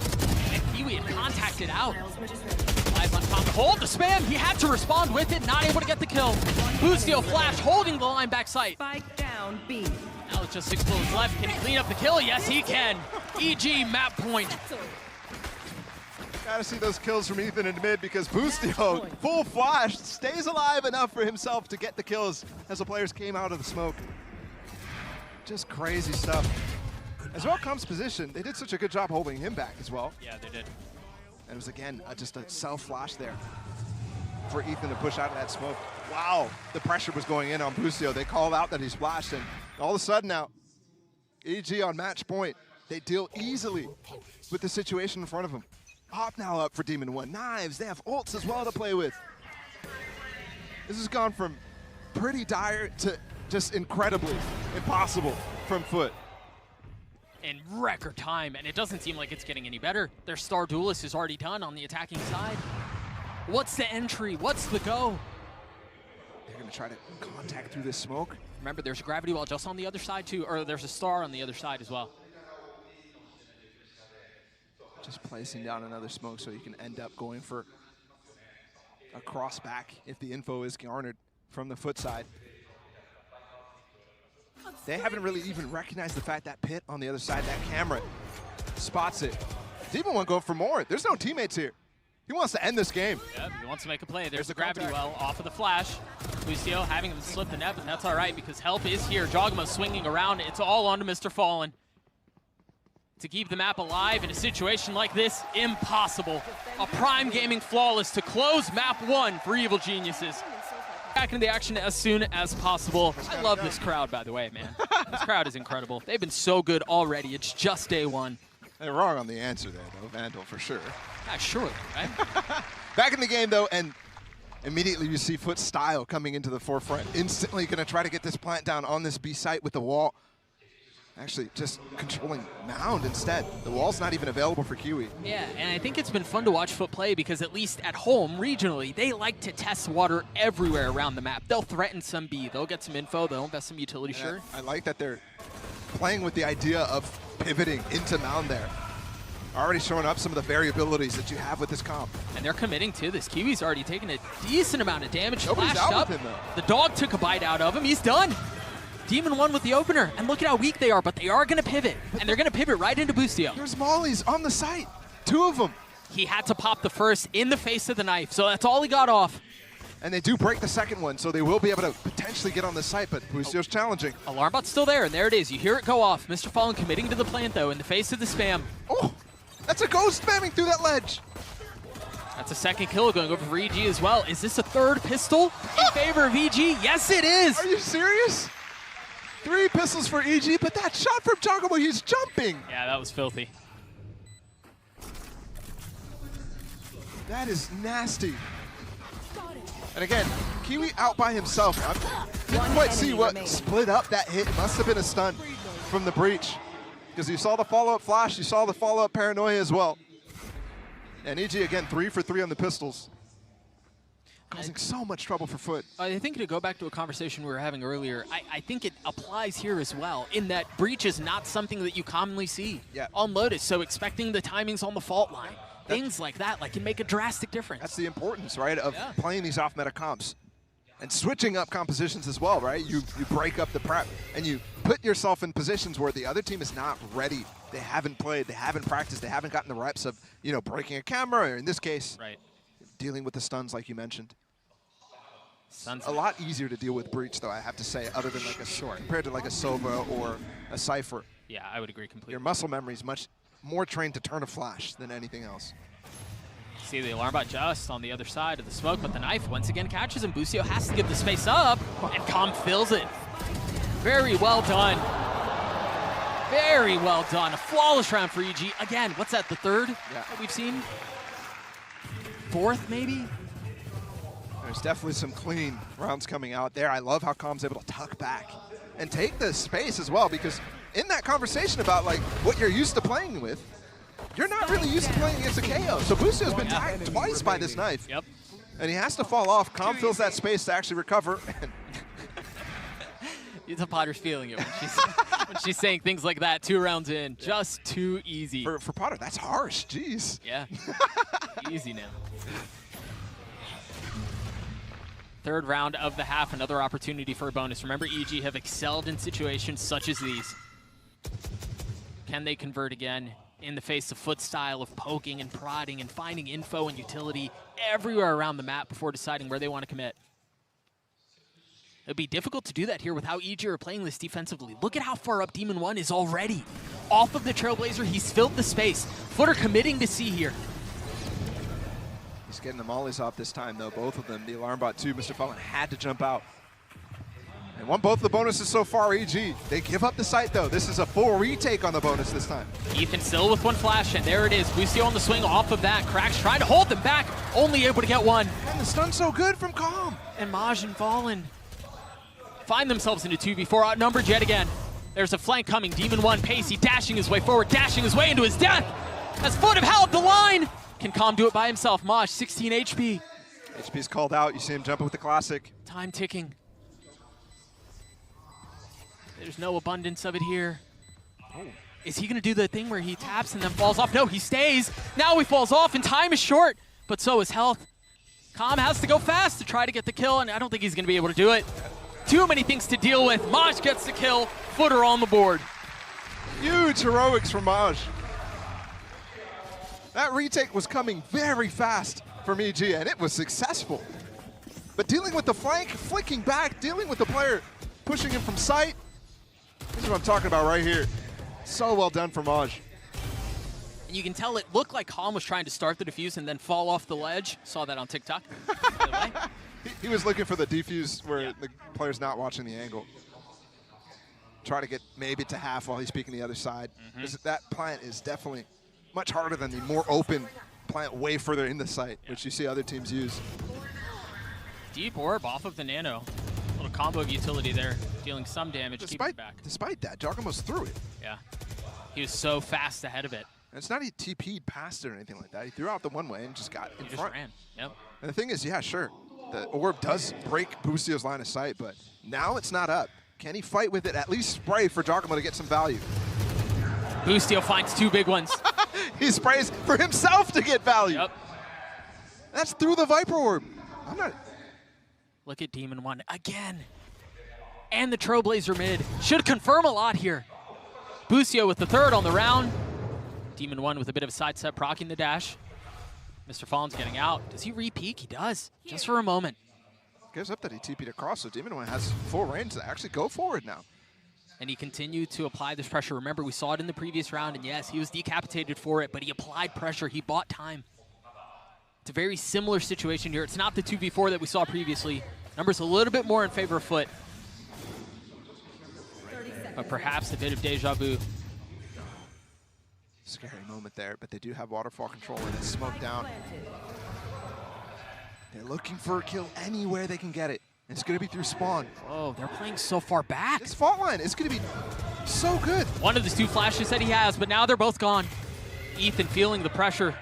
And Kiwi had contacted out. Live on top. Hold the spam. He had to respond with it. Not able to get the kill. Boostio flash holding the line back sight. Spike down B. Now it's just 6 bullets left. Can he clean up the kill? Yes, he can. EG map point. Gotta see those kills from Ethan in mid because Boostio, full flash, stays alive enough for himself to get the kills as the players came out of the smoke. Just crazy stuff. As well comes position. They did such a good job holding him back as well. Yeah, they did. And it was, again, just a self-flash there for Ethan to push out of that smoke. Wow, the pressure was going in on Boostio. They called out that he splashed, and all of a sudden now, EG on match point. They deal easily with the situation in front of them. Hop now up for Demon 1. Knives, they have ults as well to play with. This has gone from pretty dire to just incredibly impossible from FUT. in record time, and it doesn't seem like it's getting any better. Their star duelist is already done on the attacking side. What's the entry? What's the go? They're going to try to contact through this smoke. Remember, there's a gravity wall just on the other side too, or there's a star on the other side as well. Just placing down another smoke so you can end up going for a cross back if the info is garnered from the FUT side. They haven't really even recognized the fact that pit on the other side, that camera spots it. Demon One going for more. There's no teammates here. He wants to end this game. Yep, he wants to make a play. There's the the gravity contact. well off of the flash. Lucio having him slip the net, but that's all right because help is here. Jogma swinging around. It's all onto Mr. Fallen. To keep the map alive in a situation like this, impossible. A prime gaming flawless to close map 1 for Evil Geniuses. Back into the action as soon as possible. I love this crowd, by the way, man. This crowd is incredible. They've been so good already. It's just day 1. They're wrong on the answer there, though, Vandal, for sure. Yeah, surely, right? Back in the game, though, and immediately you see FUT style coming into the forefront. Instantly going to try to get this plant down on this B site with the wall. Actually, just controlling Mound instead. The wall's not even available for Kiwi. Yeah, and I think it's been fun to watch FUT play because at least at home, regionally, they like to test water everywhere around the map. They'll threaten some B, they'll get some info, they'll invest some utility, sure. I like that they're playing with the idea of pivoting into Mound there. Already showing up some of the variabilities that you have with this comp. And they're committing to this. Kiwi's already taken a decent amount of damage. Nobody's Flashed out up. with him, though. The dog took a bite out of him. He's done. Demon One with the opener. And look at how weak they are, but they are going to pivot. And they're going to pivot right into Boostio. There's mollies on the site. 2 of them. He had to pop the first in the face of the knife, so that's all he got off. And they do break the second one, so they will be able to potentially get on the site, but Boostio's challenging. Alarm bot's still there, and there it is. You hear it go off. Mr. Fallen committing to the plant, though, in the face of the spam. Oh, that's a ghost spamming through that ledge. That's a second kill going over for EG as well. Is this a third pistol in favor of EG? Yes, it is. Are you serious? 3 pistols for EG, but that shot from Jogamo, he's jumping. Yeah, that was filthy. That is nasty. And again, Kiwi out by himself. I didn't quite see what split up that hit. It must have been a stun from the breach. Because you saw the follow-up flash, you saw the follow-up paranoia as well. And EG, again, 3 for 3 on the pistols. Causing so much trouble for FUT. I think to go back to a conversation we were having earlier, I think it applies here as well, in that breach is not something that you commonly see on Lotus, so expecting the timings on the fault line, things like that, can make a drastic difference. That's the importance, right, of playing these off-meta comps. And switching up compositions as well, right? You break up the prep, and you put yourself in positions where the other team is not ready. They haven't played, they haven't practiced, they haven't gotten the reps of, breaking a camera, or in this case, dealing with the stuns like you mentioned. A lot easier to deal with breach, though, I have to say, other than compared to like a Sova or a Cypher. Yeah, I would agree completely. Your muscle memory is much more trained to turn a flash than anything else. See the alarm bot just on the other side of the smoke, but the knife once again catches him. Boostio has to give the space up, and Calm fills it. Very well done. Very well done. A flawless round for EG. Again, what's that, the third that we've seen? 4th, maybe? There's definitely some clean rounds coming out there. I love how Calm's able to tuck back and take the space as well, because in that conversation about what you're used to playing with, you're not really used to playing against a KO. So Boostio's been tagged twice by this knife. Yep. And he has to fall off. Calm fills that space to actually recover. It's a Potter's feeling it when she's saying things like that 2 rounds in. Just too easy. For Potter, that's harsh. Jeez. Yeah. Easy now. 3rd round of the half, another opportunity for a bonus. Remember, EG have excelled in situations such as these. Can they convert again in the face of FUT style of poking and prodding and finding info and utility everywhere around the map before deciding where they want to commit? It'd be difficult to do that here with how EG are playing this defensively. Look at how far up Demon One is already. Off of the Trailblazer, he's filled the space. FUT are committing to C here. He's getting the mollies off this time, though, both of them. The alarm bot, too. Mr. Fallen had to jump out. And won both the bonuses so far, EG. They give up the site, though. This is a full retake on the bonus this time. Ethan still with 1 flash, and there it is. Boostio on the swing off of that. Cracks trying to hold them back, only able to get 1. And the stun's so good from Calm. And Maj and Fallen find themselves into 2v4, outnumbered yet again. There's a flank coming. Demon 1, Pacey dashing his way forward, dashing his way into his death. As FUT have held the line. Can Calm do it by himself? Maj, 16 HP. HP's called out. You see him jumping with the classic. Time ticking. There's no abundance of it here. Oh. Is he going to do the thing where he taps and then falls off? No, he stays. Now he falls off, and time is short, but so is health. Calm has to go fast to try to get the kill, and I don't think he's going to be able to do it. Too many things to deal with. Maj gets the kill. FUT are on the board. Huge heroics from Maj. That retake was coming very fast from EG, and it was successful. But dealing with the flank, flicking back, dealing with the player, pushing him from sight. This is what I'm talking about right here. So well done from Maj. And you can tell it looked like Calm was trying to start the defuse and then fall off the ledge. Saw that on TikTok. By the way. He was looking for the defuse where the player's not watching the angle. Try to get maybe to half while he's peeking the other side. That plant is definitely much harder than the more open plant way further in the site, which you see other teams use. Deep orb off of the nano. Little combo of utility there, dealing some damage, keeping it back. Despite that, Giacomo's through it. Yeah. He was so fast ahead of it. And it's not he TP'd past it or anything like that. He threw out the one way and just got in front. Just ran. Yep. And the thing is, yeah, sure, the orb does break Boostio's line of sight, but now it's not up. Can he fight with it? At least spray for Giacomo to get some value. Boostio finds 2 big ones. He sprays for himself to get value. Yep. That's through the Viper orb. I'm not. Look at Demon 1 again. And the Trailblazer mid. Should confirm a lot here. Boostio with the 3rd on the round. Demon 1 with a bit of a sidestep, proccing the dash. Mr. Fallen's getting out. Does he re-peek? He does, just for a moment. Gives up that he TP'd across, so Demon 1 has full range to actually go forward now. And he continued to apply this pressure. Remember, we saw it in the previous round, and yes, he was decapitated for it, but he applied pressure. He bought time. It's a very similar situation here. It's not the 2v4 that we saw previously. Numbers a little bit more in favor of FUT. But perhaps a bit of deja vu. Scary moment there, but they do have waterfall control and it's smoked down. They're looking for a kill anywhere they can get it. It's going to be through spawn. Whoa, they're playing so far back. This fault line is going to be so good. One of the 2 flashes that he has, but now they're both gone. Ethan feeling the pressure,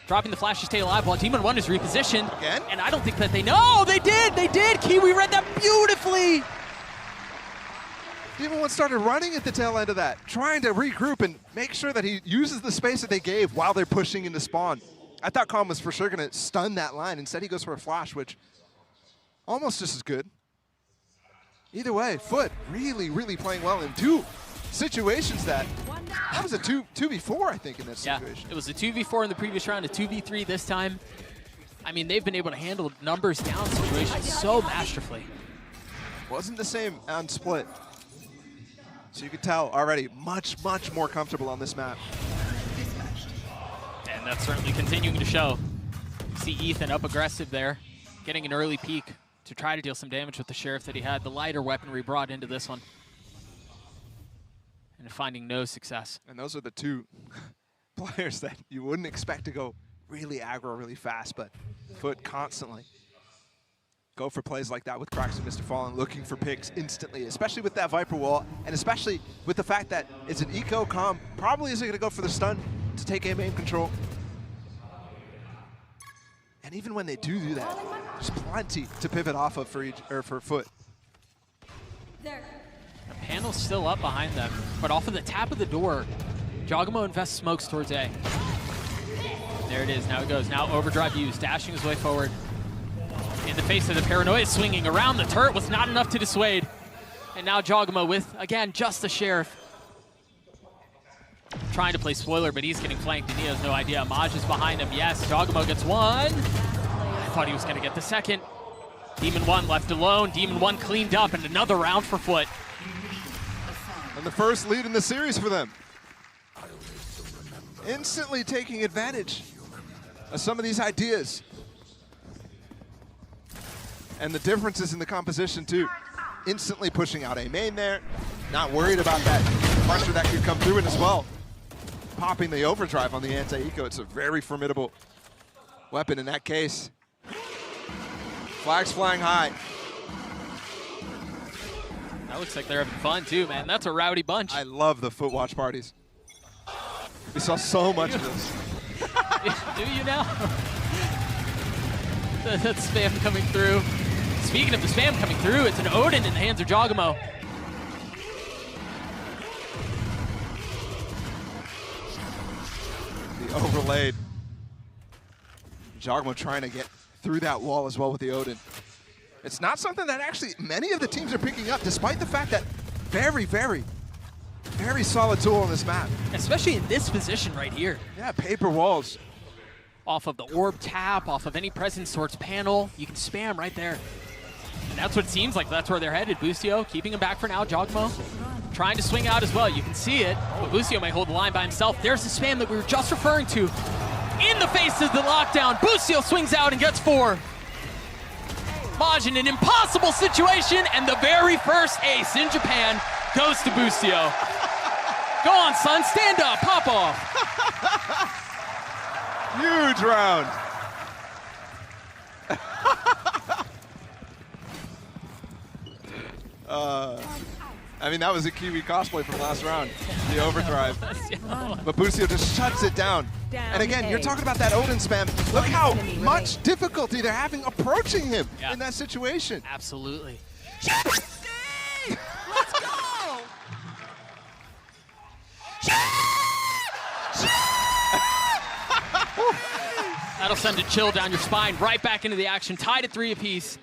dropping the flash to stay alive while Demon 1 is repositioned. Again? And I don't think that they know. They did. Kiwi read that beautifully. Demon 1 started running at the tail end of that, trying to regroup and make sure that he uses the space that they gave while they're pushing into spawn. I thought Calm was for sure going to stun that line. Instead, he goes for a flash, which almost just as good. Either way, FUT really, really playing well in 2 situations that was a 2v4, I think, in this situation. Yeah, it was a 2v4 in the previous round, a 2v3 this time. I mean, they've been able to handle numbers down situations so masterfully. Wasn't the same on split. So you can tell already much, much more comfortable on this map. And that's certainly continuing to show. See Ethan up aggressive there, getting an early peek to try to deal some damage with the Sheriff that he had. The lighter weaponry brought into this one. And finding no success. And those are the 2 players that you wouldn't expect to go really aggro really fast, but FUT constantly go for plays like that with Cracks and Mr. Fallen, looking for picks instantly, especially with that Viper wall, and especially with the fact that it's an eco. Calm probably isn't going to go for the stun to take aim control. And even when they do that, there's plenty to pivot off of for FUT. The panel's still up behind them, but off of the tap of the door, Giacomo invests smokes towards A. There it is, now it goes. Now overdrive used, dashing his way forward. In the face of the paranoia, swinging around the turret was not enough to dissuade. And now Giacomo with, again, just the Sheriff. Trying to play spoiler, but he's getting flanked and he has no idea. Maj is behind him. Yes, Giacomo gets 1. I thought he was going to get the 2nd. Demon 1 left alone. Demon 1 cleaned up, and another round for FUT. And the first lead in the series for them. Instantly taking advantage of some of these ideas. And the differences in the composition too. Instantly pushing out a main there. Not worried about that pressure that could come through it as well. Popping the overdrive on the anti-eco. It's a very formidable weapon in that case. Flags flying high. That looks like they're having fun too, man. That's a rowdy bunch. I love the foot watch parties. We saw so much of this. Do you now? That spam coming through. Speaking of the spam coming through, it's an Odin in the hands of Jogamo. The overlaid. Jogamo trying to get through that wall as well with the Odin. It's not something that actually many of the teams are picking up, despite the fact that very, very, very solid tool on this map. Especially in this position right here. Yeah, paper walls. Off of the orb tap, off of any presence towards panel, you can spam right there. And that's what it seems like. That's where they're headed. Busio keeping him back for now. Jogamo trying to swing out as well. You can see it, but Busio may hold the line by himself. There's the spam that we were just referring to. In the face of the lockdown, Busio swings out and gets 4. Maj in an impossible situation, and the very first ace in Japan goes to Busio. Go on, son, stand up, pop off. Huge round. I mean, that was a Kiwi cosplay from last round, the overdrive. But Busio just shuts it down. And again, you're talking about that Odin spam. Look how much difficulty they're having approaching him in that situation. Absolutely. Let's go! That'll send a chill down your spine, right back into the action, tied at 3 apiece.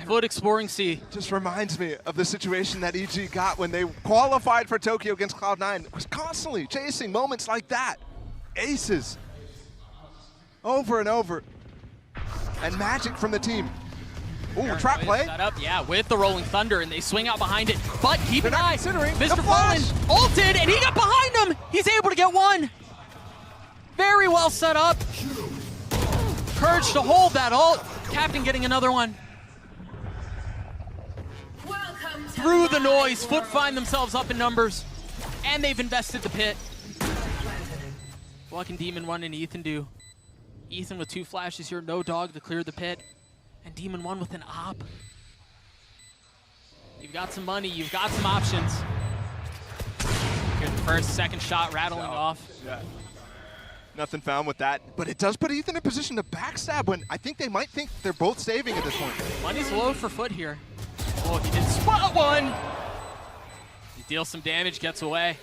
FUT exploring C. Just reminds me of the situation that EG got when they qualified for Tokyo against Cloud9. Was constantly chasing moments like that. Aces. Over and over. And magic from the team. Ooh, trap play. Set up, yeah, with the Rolling Thunder, and they swing out behind it. But keep an eye. Considering Mr. Fallen ulted, and he got behind him. He's able to get 1. Very well set up. Courage to hold that ult. Captain getting another one. Through the noise, FUT find themselves up in numbers, and they've invested the pit. What can Demon 1 and Ethan do? Ethan with 2 flashes here, no dog to clear the pit, and Demon 1 with an op. You've got some money, you've got some options. Here's the first, second shot rattling off. Yeah. Nothing found with that, but it does put Ethan in a position to backstab when I think they might think they're both saving at this point. Money's low for FUT here. Oh, he did spot 1. He deals some damage, gets away.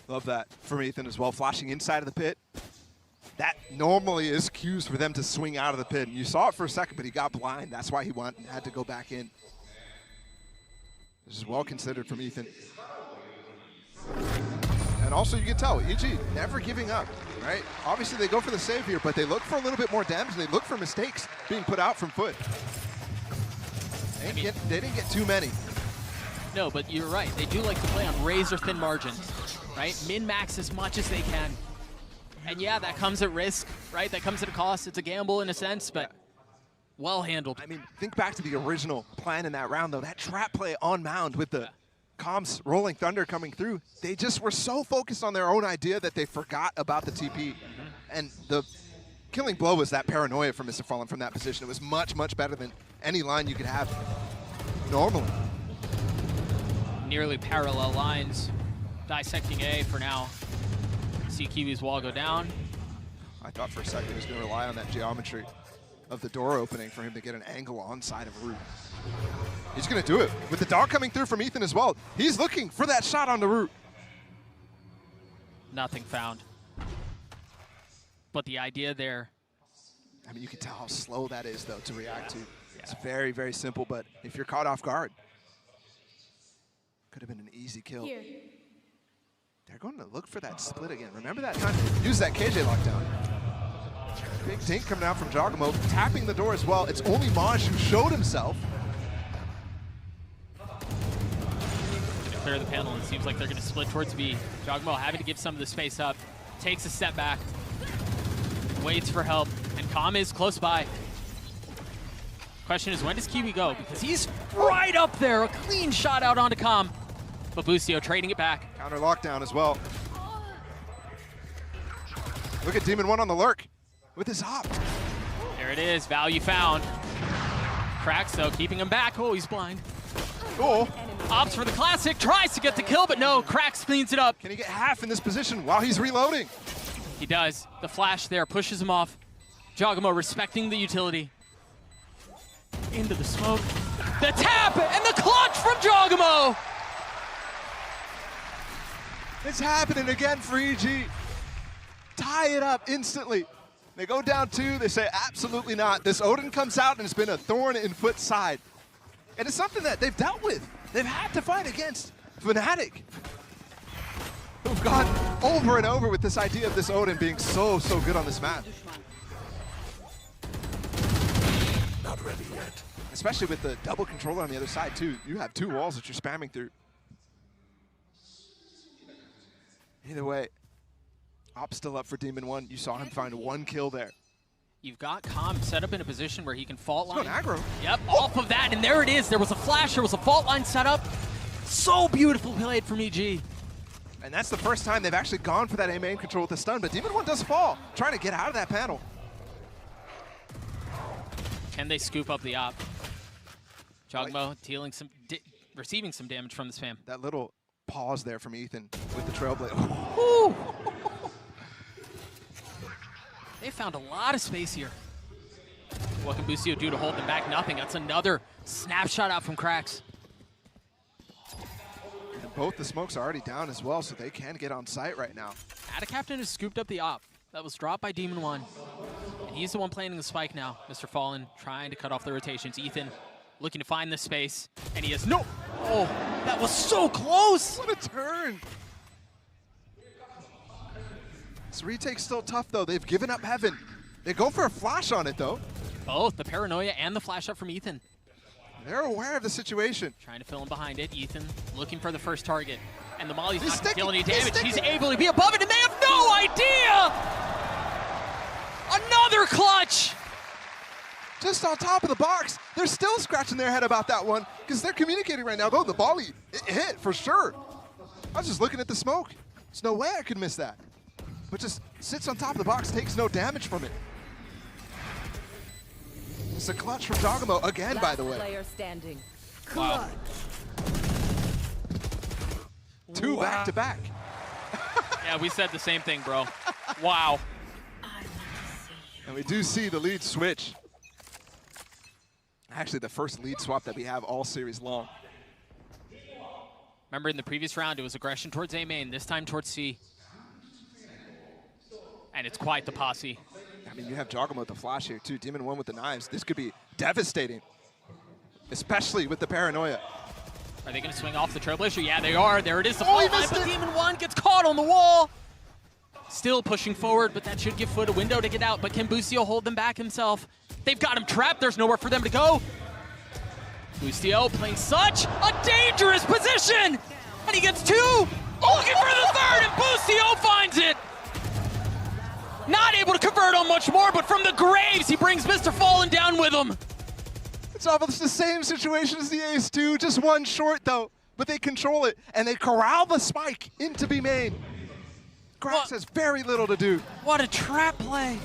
Love that from Ethan as well, flashing inside of the pit. That normally is cues for them to swing out of the pit. And you saw it for a second, but he got blind. That's why he had to go back in. This is well considered from Ethan. And also you can tell, EG never giving up, right? Obviously they go for the save here, but they look for a little bit more damage. They look for mistakes being put out from FUT. They didn't get too many. No, but you're right. They do like to play on razor-thin margins, right? Min-max as much as they can. And yeah, that comes at risk, right? That comes at a cost. It's a gamble in a sense, but well handled. I mean, think back to the original plan in that round, though. That trap play on mound with the comms Rolling Thunder coming through. They just were so focused on their own idea that they forgot about the TP. And the killing blow was that paranoia from Mr. Fallen from that position. It was much, much better than any line you could have normally. Nearly parallel lines. Dissecting A for now. See Kiwi's wall go down. I thought for a second he was going to rely on that geometry of the door opening for him to get an angle on side of root. He's going to do it. With the dog coming through from Ethan as well, he's looking for that shot on the root. Nothing found. But the idea there. I mean, you can tell how slow that is, though, to react to. It's very, very simple, but if you're caught off guard, could have been an easy kill. Here. They're going to look for that split again. Remember that time? Use that KJ lockdown. Big dink coming out from Jogamo, tapping the door as well. It's only Maj who showed himself. Gonna clear the panel, and it seems like they're gonna split towards B. Jogamo having to give some of the space up, takes a step back, waits for help, and Calm is close by. Question is, when does Kiwi go? Because he's right up there, a clean shot out onto Calm. But Busio trading it back. Counter lockdown as well. Look at Demon 1 on the lurk with his hop. There it is, value found. Cracks though, keeping him back. Oh, he's blind. Oh, Opts for the classic, tries to get the kill, but no, Cracks cleans it up. can he get half in this position while he's reloading? He does. The flash there pushes him off. Jogamo respecting the utility. Into the smoke. The tap and the clutch from Jogamo! It's happening again for EG. Tie it up instantly. They go down 2, they say absolutely not. This Odin comes out and it's been a thorn in FUT's side. And it's something that they've dealt with. They've had to fight against Fnatic, who've gone over and over with this idea of this Odin being so good on this map. Not ready yet. Especially with the double controller on the other side too. You have 2 walls that you're spamming through. Either way, Op's still up for Demon 1. You saw him find 1 kill there. You've got Calm set up in a position where he can fault line. He's going aggro. Yep, off of that, and there it is. There was a flash, there was a fault line set up. So beautiful played from EG. And that's the first time they've actually gone for that A main control with the stun, but Demon 1 does fall, trying to get out of that panel. Can they scoop up the op? Jogamo dealing some, receiving some damage from the spam. That little pause there from Ethan with the Trailblazer. Woo! They found a lot of space here. What can Busio do to hold them back? Nothing. That's another snapshot out from Cracks. And both the smokes are already down as well, so they can get on site right now. Captain has scooped up the op. That was dropped by Demon 1. And he's the one planning the spike now. Mr. Fallen trying to cut off the rotations. Ethan looking to find the space, and he has no. Oh, that was so close! What a turn! This retake's still tough though. They've given up Heaven. They go for a flash on it though. Both the paranoia and the flash up from Ethan. They're aware of the situation. Trying to fill in behind it. Ethan looking for the first target. And the Molly's He's not going to deal any sticking. damage. He's able to be above it, and they have no idea! Another clutch! Just on top of the box. They're still scratching their head about that one because they're communicating right now. Though the volley, it hit for sure. I was just looking at the smoke. There's no way I could miss that. But just sits on top of the box, takes no damage from it. It's a clutch from Jogamo again, by the way. Player standing. Wow. 2 back-to-back. Yeah, we said the same thing, bro. Wow. And we do see the lead switch. Actually, the first lead swap that we have all series long. Remember in the previous round, it was aggression towards A main, this time towards C. And it's quite the posse. I mean, you have Jogamo with the flash here too. Demon 1 with the knives. This could be devastating, especially with the paranoia. Are they going to swing off the Trailblazer? Yeah, they are. There it is. The Oh, he fault line, missed but it. Demon 1 gets caught on the wall. Still pushing forward, but that should give FUT a window to get out. But can Busio hold them back himself? They've got him trapped. There's nowhere for them to go. Busio playing such a dangerous position. And he gets 2. Looking for the third, and Busio finds it. Not able to convert on much more, but from the graves, he brings Mr. Fallen down with him. It's almost the same situation as the Ace 2, just 1 short though. But they control it, and they corral the spike into B main. Cracks has very little to do. What a trap play.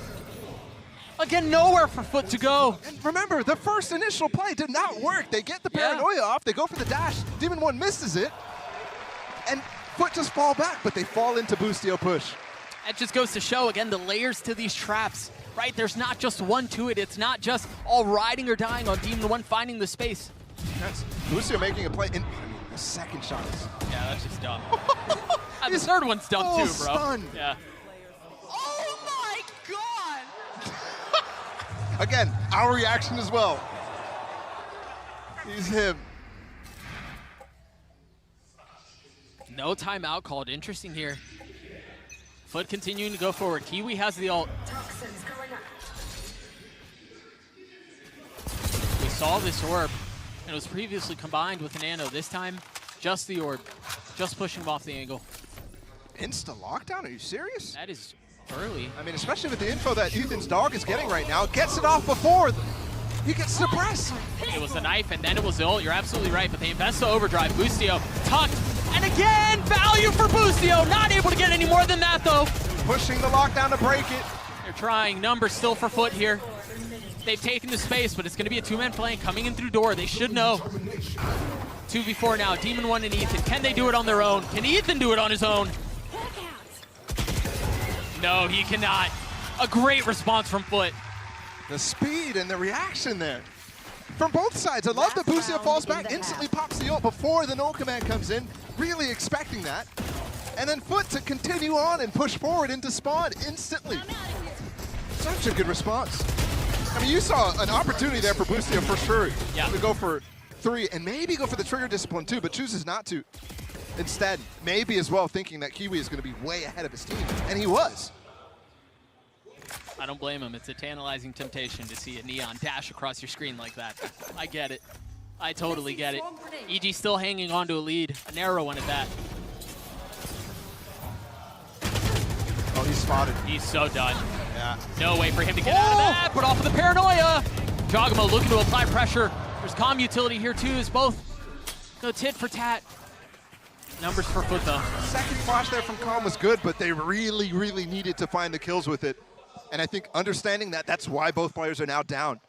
Again, nowhere for FUT to go. And remember, the first initial play did not work. They get the paranoia off, they go for the dash. Demon 1 misses it, and FUT just fall back, but they fall into Busio push. That just goes to show, again, the layers to these traps, right? There's not just one to it. It's not just all riding or dying on Demon 1 finding the space. That's Busio making a play, and the second shot is... Yeah, that's just dumb. And the third one's dumb too, bro. Stunned. Yeah. Oh my god! Again, our reaction as well. He's him. No timeout called. Interesting here. FUT continuing to go forward. Kiwi has the ult. Toxins going up. We saw this orb, and it was previously combined with an Nano. This time, just the orb. Just pushing him off the angle. Insta lockdown? Are you serious? That is early. I mean, especially with the info that Ethan's dog is getting right now. Gets it off before he gets suppressed. It was the knife, and then it was the ult. You're absolutely right, but they invest the overdrive. Busio tucked, and again, value for Busio. Not able to get any more than that, though. Pushing the lockdown to break it. They're trying. Numbers still for FUT here. They've taken the space, but it's going to be a 2-man flank coming in through door. They should know. 2v4 now, Demon 1 and Ethan. Can they do it on their own? Can Ethan do it on his own? No, he cannot. A great response from FUT. The speed and the reaction there. From both sides, I love that Boostio falls back, instantly pops the ult before the null command comes in, really expecting that. And then FUT to continue on and push forward into spawn instantly. Such a good response. I mean, you saw an opportunity there for Boostio for sure to go for 3 and maybe go for the trigger discipline too, but chooses not to. Instead, maybe as well thinking that Kiwi is going to be way ahead of his team, and he was. I don't blame him. It's a tantalizing temptation to see a Neon dash across your screen like that. I get it. I totally get it. EG still hanging on to a lead, a narrow one at that. Oh, he's spotted. He's so done. Yeah. No way for him to get out of that, but off of the paranoia. Jogamo looking to apply pressure. There's comm utility here too, as both go tit for tat. Numbers for FUT though. Second flash there from Calm was good, but they really, really needed to find the kills with it. And I think understanding that, that's why both players are now down.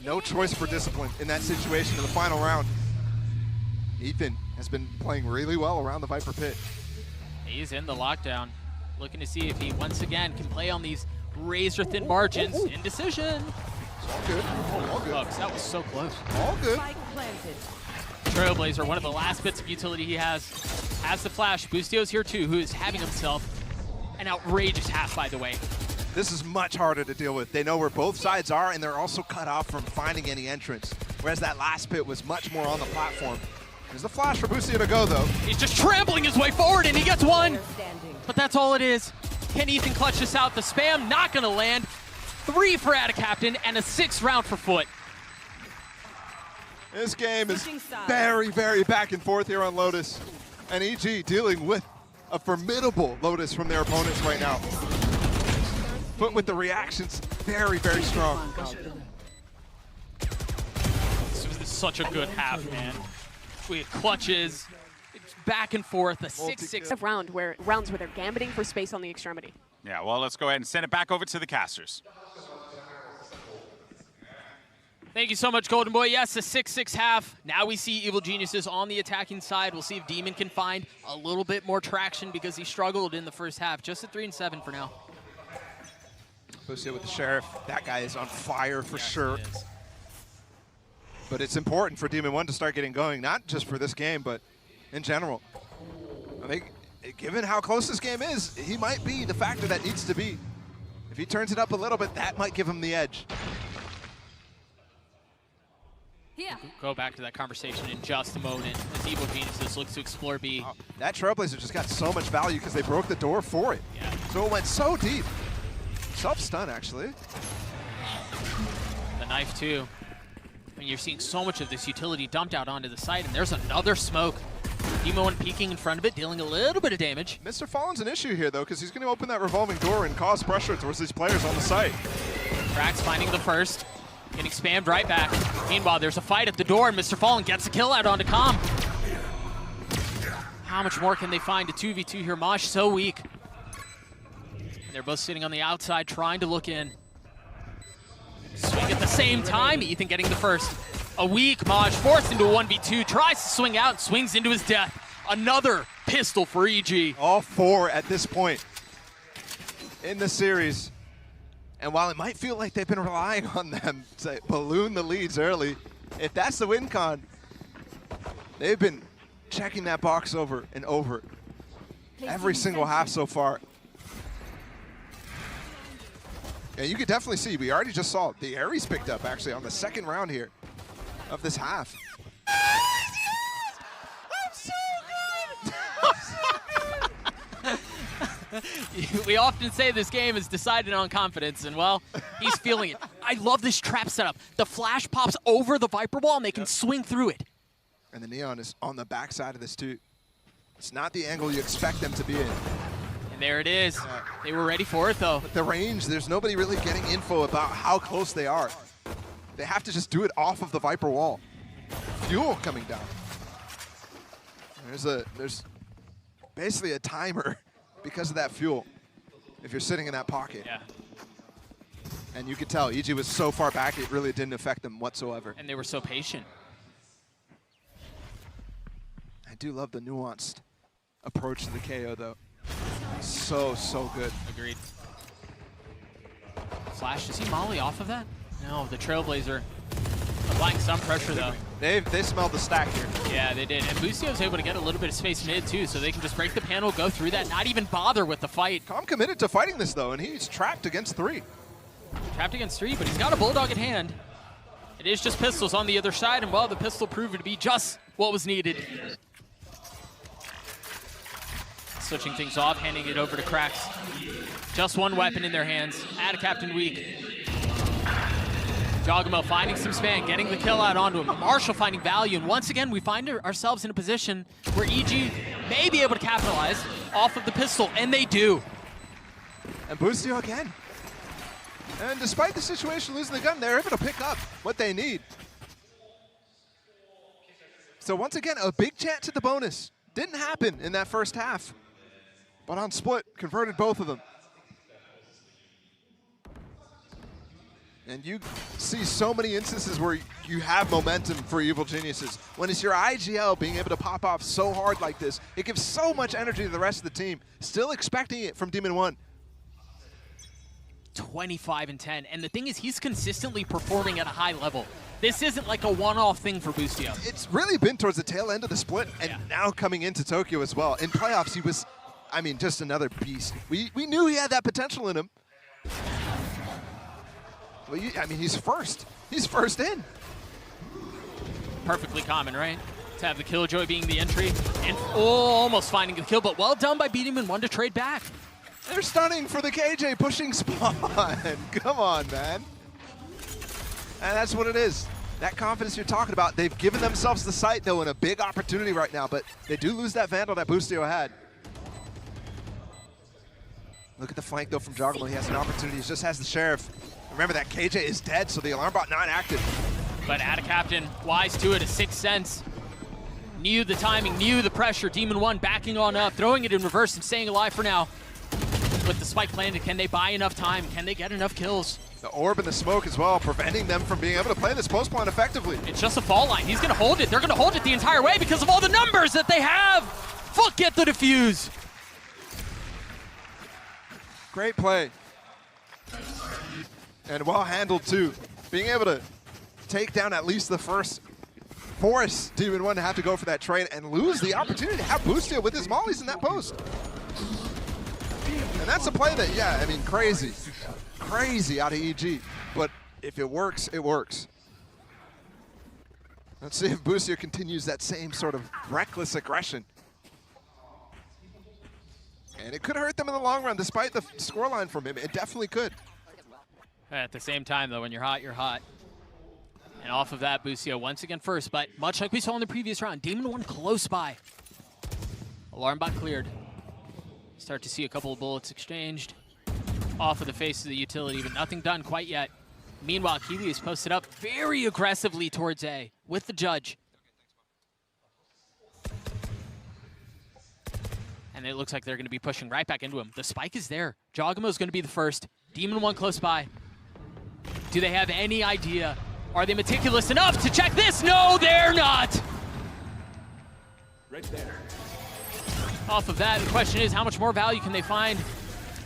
No choice for discipline in that situation in the final round. Ethan has been playing really well around the Viper pit. He's in the lockdown, looking to see if he once again can play on these razor-thin margins. Indecision. All good. All good. Folks, that was so close. All good. Trailblazer, one of the last bits of utility he has the flash. Boostio's here too, who is having himself an outrageous half, by the way. This is much harder to deal with. They know where both sides are, and they're also cut off from finding any entrance. Whereas that last pit was much more on the platform. There's the flash for Boostio to go, though. He's just trampling his way forward, and he gets one. But that's all it is. Can Ethan clutch this out? The spam not going to land. 3 for ASE Captain, and a 6th round for FUT. This game is very, very back and forth here on Lotus. And EG dealing with a formidable Lotus from their opponents right now. FUT with the reactions, very, very strong. This was such a good half, man. We had clutches, back and forth, a 6-6 rounds where they're gambiting for space on the extremity. Yeah, well, let's go ahead and send it back over to the casters. Thank you so much, Golden Boy. Yes, a 6-6 half. Now we see Evil Geniuses on the attacking side. We'll see if Demon can find a little bit more traction because he struggled in the first half. Just a 3-7 for now. Boostio with the Sheriff. That guy is on fire for sure. But it's important for Demon 1 to start getting going, not just for this game, but in general. I think, given how close this game is, he might be the factor that needs to be. If he turns it up a little bit, that might give him the edge. We'll go back to that conversation in just a moment as Evil Geniuses looks to explore B. Oh, that Trailblazer just got so much value because they broke the door for it. Yeah. So it went so deep. Self-stun, actually. The knife, too. I mean, you're seeing so much of this utility dumped out onto the site, and there's another smoke. Demo 1 peeking in front of it, dealing a little bit of damage. Mr. Fallen's an issue here, though, because he's going to open that revolving door and cause pressure towards these players on the site. Krax finding the first, getting spammed right back. Meanwhile, there's a fight at the door, and Mr. Fallen gets the kill out onto Calm. How much more can they find? A 2v2 here. Mosh so weak. And they're both sitting on the outside trying to look in. Swing at the same time. Ethan getting the first. A weak Maj forced into a 1v2. Tries to swing out, swings into his death. Another pistol for EG. All 4 at this point in the series. And while it might feel like they've been relying on them to balloon the leads early, if that's the win con, they've been checking that box over and over every single half so far. And you could definitely see, we already just saw the Ares picked up actually on the second round here of this half. We often say this game is decided on confidence, and well, he's feeling it. I love this trap setup. The flash pops over the Viper wall, and they can swing through it. And the Neon is on the backside of this too. It's not the angle you expect them to be in. And there it is. They were ready for it, though. But the range, there's nobody really getting info about how close they are. They have to just do it off of the Viper wall. Fuel coming down. There's basically a timer because of that fuel if you're sitting in that pocket. Yeah. And you could tell EG was so far back it really didn't affect them whatsoever. And they were so patient. do love the nuanced approach to the KO, though. So good. Agreed. Flash, does he molly off of that? No, the Trailblazer applying some pressure, though. They smelled the stack here. Yeah, they did. And Boostio's able to get a little bit of space mid, too, so they can just break the panel, go through that, not even bother with the fight. Calm committed to fighting this, though, and he's trapped against 3. Trapped against 3, but he's got a Bulldog at hand. It is just pistols on the other side, and well, the pistol proved to be just what was needed. Switching things off, handing it over to Cracks. Just one weapon in their hands. Add a Captain weak. Jogamo finding some span, getting the kill out onto him. Marshall finding value, and once again, we find ourselves in a position where EG may be able to capitalize off of the pistol, and they do. And Boostio again. And despite the situation losing the gun, they're able to pick up what they need. So once again, a big chance at the bonus. Didn't happen in that first half, but on split, converted both of them. And you see so many instances where you have momentum for Evil Geniuses. When it's your IGL being able to pop off so hard like this, it gives so much energy to the rest of the team. Still expecting it from Demon 1. 25-10, and the thing is, he's consistently performing at a high level. This isn't like a one-off thing for Boostio. It's really been towards the tail end of the split, and now coming into Tokyo as well. In playoffs, he was, I mean, just another beast. We knew he had that potential in him. Well, I mean, he's first. He's first in. Perfectly common, right? To have the Killjoy being the entry, and almost finding the kill, but well done by beating him in 1 to trade back. They're stunning for the KJ pushing spawn. Come on, man. And that's what it is. That confidence you're talking about. They've given themselves the sight, though, in a big opportunity right now, but they do lose that Vandal that Boostio had. Look at the flank, though, from Jogamo. He has an opportunity. He just has the Sheriff. Remember that KJ is dead, so the alarm bot not active. But Ada Captain, wise to it, a 6th sense. Knew the timing, knew the pressure. Demon 1 backing on up, throwing it in reverse and staying alive for now. With the spike planted, can they buy enough time? Can they get enough kills? The orb and the smoke as well, preventing them from being able to play this post plan effectively. It's just a fall line. He's gonna hold it. They're gonna hold it the entire way because of all the numbers that they have. FUT get the defuse. Great play. And well handled too. Being able to take down at least the first, force Demon 1 to have to go for that trade and lose the opportunity to have Boostio with his mollies in that post. And that's a play that, yeah, I mean, crazy. Crazy out of EG. But if it works, it works. Let's see if Boostio continues that same sort of reckless aggression. And it could hurt them in the long run, despite the scoreline from him. It definitely could. At the same time, though, when you're hot, you're hot. And off of that, Boostio once again first, but much like we saw in the previous round, Demon 1 close by. Alarm bot cleared. Start to see a couple of bullets exchanged off of the face of the utility, but nothing done quite yet. Meanwhile, Kiwi is posted up very aggressively towards A with the judge. And it looks like they're going to be pushing right back into him. The spike is there. Jogamo is going to be the first. Demon 1 close by. Do they have any idea? Are they meticulous enough to check this? No, they're not. Right there. Off of that, the question is, how much more value can they find?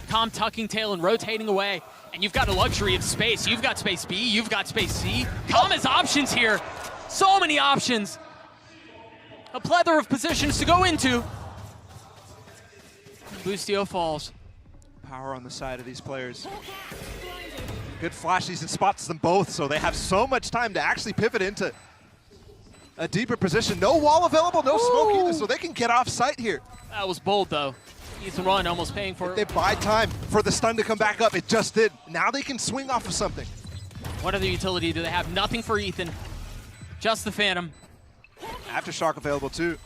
Calm tucking tail and rotating away. And you've got a luxury of space. You've got space B, you've got space C. Calm has options here. So many options. A plethora of positions to go into. Boostio falls. Power on the side of these players. Good flashes and spots them both, so they have so much time to actually pivot into a deeper position. No wall available, no smoke either, so they can get off site here. That was bold, though. Ethan Run almost paying for it. They buy time for the stun to come back up. It just did. Now they can swing off of something. What other utility do they have? Nothing for Ethan. Just the Phantom. Aftershock available, too.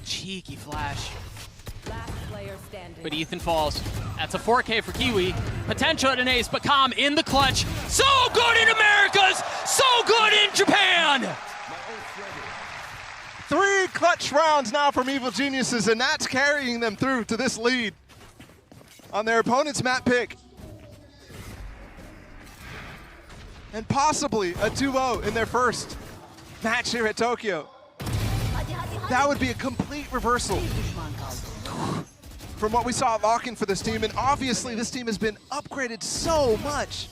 Cheeky flash. Last player standing. But Ethan falls. That's a 4K for Kiwi. Potential at an ace, but Calm in the clutch. So good in Americas! So good in Japan! 3 clutch rounds now from Evil Geniuses, and that's carrying them through to this lead on their opponent's map pick. And possibly a 2-0 in their first match here at Tokyo. That would be a complete reversal from what we saw at lock-in for this team, and obviously this team has been upgraded so much.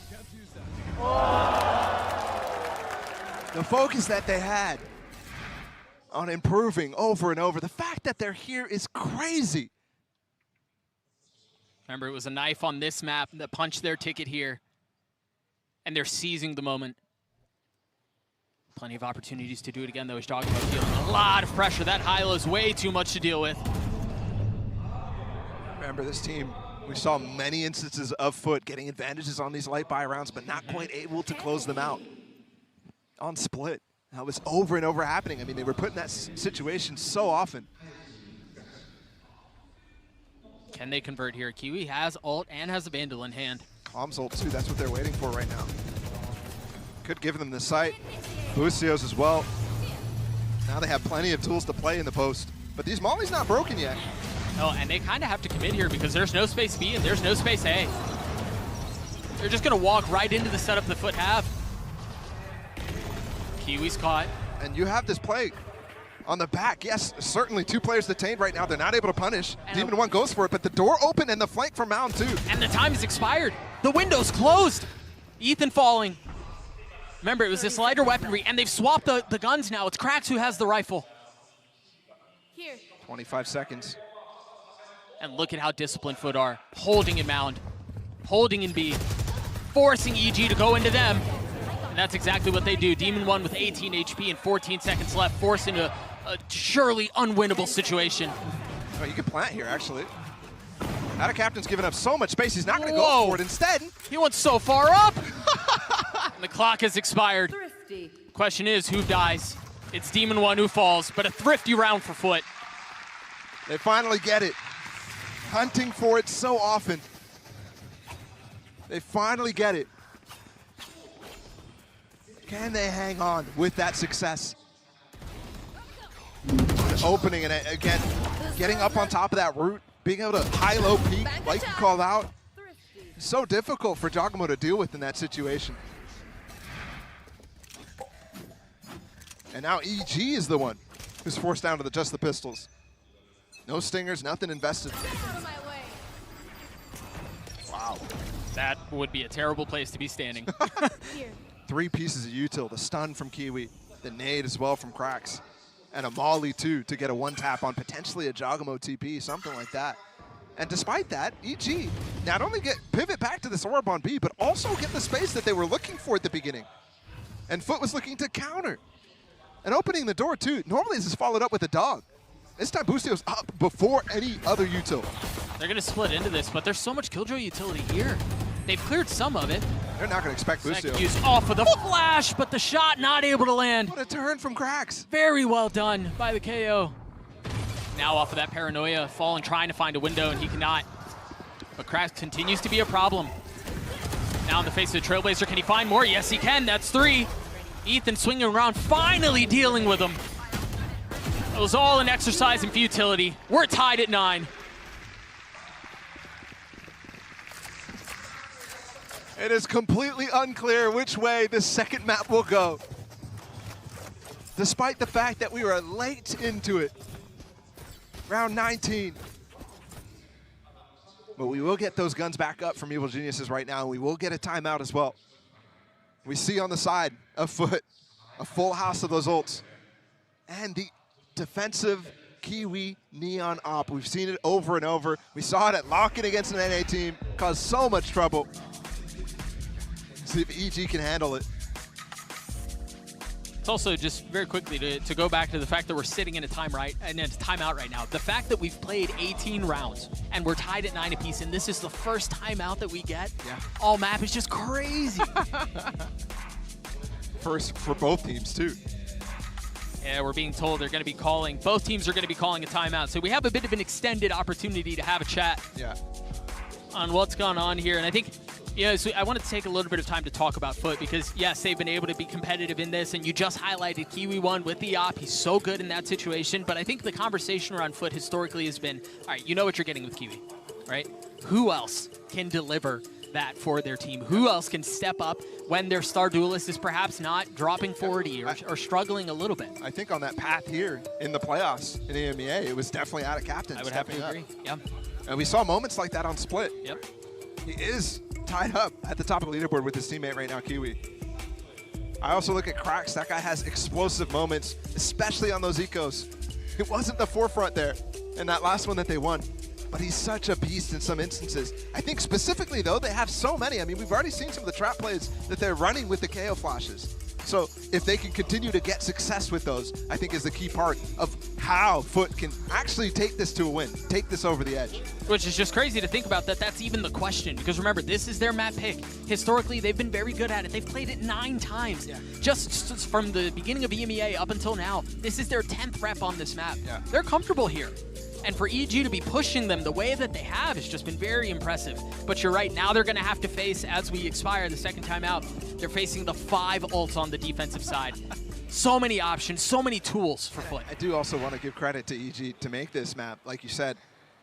The focus that they had on improving over and over, the fact that they're here is crazy. Remember, it was a knife on this map that punched their ticket here, and they're seizing the moment. Plenty of opportunities to do it again, though, as Dogmo feeling a lot of pressure. That high-low is way too much to deal with. Remember, this team, we saw many instances of FUT getting advantages on these light buy rounds, but not quite able to close them out on split. That was over and over happening. I mean, they were put in that situation so often. Can they convert here? Kiwi has ult and has a Vandal in hand. Calm's ult too, that's what they're waiting for right now. Could give them the sight. Bucios as well. Now they have plenty of tools to play in the post. But these Molly's not broken yet. Oh, and they kind of have to commit here because there's no space B and there's no space A. They're just going to walk right into the setup the FUT have. Kiwi's caught. And you have this play on the back. Yes, certainly 2 players detained right now. They're not able to punish. Demon 1 goes for it, but the door open and the flank from Mound too. And the time has expired. The window's closed. Ethan falling. Remember, it was this lighter weaponry, and they've swapped the guns now. It's Krax who has the rifle. Here. 25 seconds. And look at how disciplined FUT are. Holding in Mound, holding in B, forcing EG to go into them. And that's exactly what they do. Demon 1 with 18 HP and 14 seconds left, forced into a surely unwinnable situation. Oh, you can plant here, actually. Out Captain's given up so much space, he's not going to go for it. Instead, he went so far up. And the clock has expired. Thrifty. Question is, who dies? It's Demon 1 who falls, but a thrifty round for FUT. they finally get it. Hunting for it so often. They finally get it. Can they hang on with that success? The opening, and again, getting up on top of that root, being able to high-low peak, like you called out, so difficult for Giacomo to deal with in that situation. And now EG is the one who's forced down to just the pistols. No stingers, nothing invested. Wow. That would be a terrible place to be standing. 3 pieces of util, the stun from Kiwi, the nade as well from Krax, and a molly too to get a 1-tap on potentially a Giacomo TP, something like that. And despite that, EG not only pivot back to this orb on B, but also get the space that they were looking for at the beginning. And FUT was looking to counter. And opening the door too. Normally this is followed up with a dog. This time Bustio's up before any other util. They're going to split into this, but there's so much Killjoy utility here. They've cleared some of it. They're not going to expect Bustio. Use off of the flash, but the shot not able to land. What a turn from Krax. Very well done by the KO. Now off of that paranoia, Fallen trying to find a window, and he cannot. But Krax continues to be a problem. Now in the face of the Trailblazer, can he find more? Yes, he can. That's 3. Ethan swinging around, finally dealing with him. It was all an exercise in futility. We're tied at 9. It is completely unclear which way this second map will go. Despite the fact that we were late into it. Round 19. But we will get those guns back up from Evil Geniuses right now, and we will get a timeout as well. We see on the side of FUT a full house of those ults. And the defensive Kiwi Neon Op. We've seen it over and over. We saw it at lock-in against an NA team, caused so much trouble. See if EG can handle it. It's also just very quickly to go back to the fact that we're sitting in a timeout right now. The fact that we've played 18 rounds and we're tied at 9 apiece, and this is the first timeout that we get all map is just crazy. First for both teams too. Yeah, we're being told they're going to be calling, both teams are going to be calling a timeout. So we have a bit of an extended opportunity to have a chat on what's gone on here. And I think, so I want to take a little bit of time to talk about FUT because, yes, they've been able to be competitive in this, and you just highlighted Kiwi 1 with the op. He's so good in that situation, but I think the conversation around FUT historically has been, all right, you know what you're getting with Kiwi, right? Who else can deliver that for their team? Who else can step up when their star duelist is perhaps not dropping 40 or struggling a little bit? I think on that path here in the playoffs in EMEA, it was definitely out of captain. I would have to agree. Yeah. And we saw moments like that on Split. Yep. He is tied up at the top of the leaderboard with his teammate right now, Kiwi. I also look at Cracks. That guy has explosive moments, especially on those ecos. It wasn't the forefront there in that last one that they won, but he's such a beast in some instances. I think specifically, though, they have so many. I mean, we've already seen some of the trap plays that they're running with the KO flashes. So if they can continue to get success with those, I think is the key part of how FUT can actually take this to a win, take this over the edge. Which is just crazy to think about that that's even the question, because remember, this is their map pick. Historically, they've been very good at it. They've played it 9 times. Yeah. Just from the beginning of EMEA up until now, this is their 10th rep on this map. Yeah. They're comfortable here. And for EG to be pushing them the way that they have has just been very impressive. But you're right, now they're going to have to face, as we expire the second time out, they're facing the 5 ults on the defensive side. So many options, so many tools for FUT. I do also want to give credit to EG to make this map, like you said,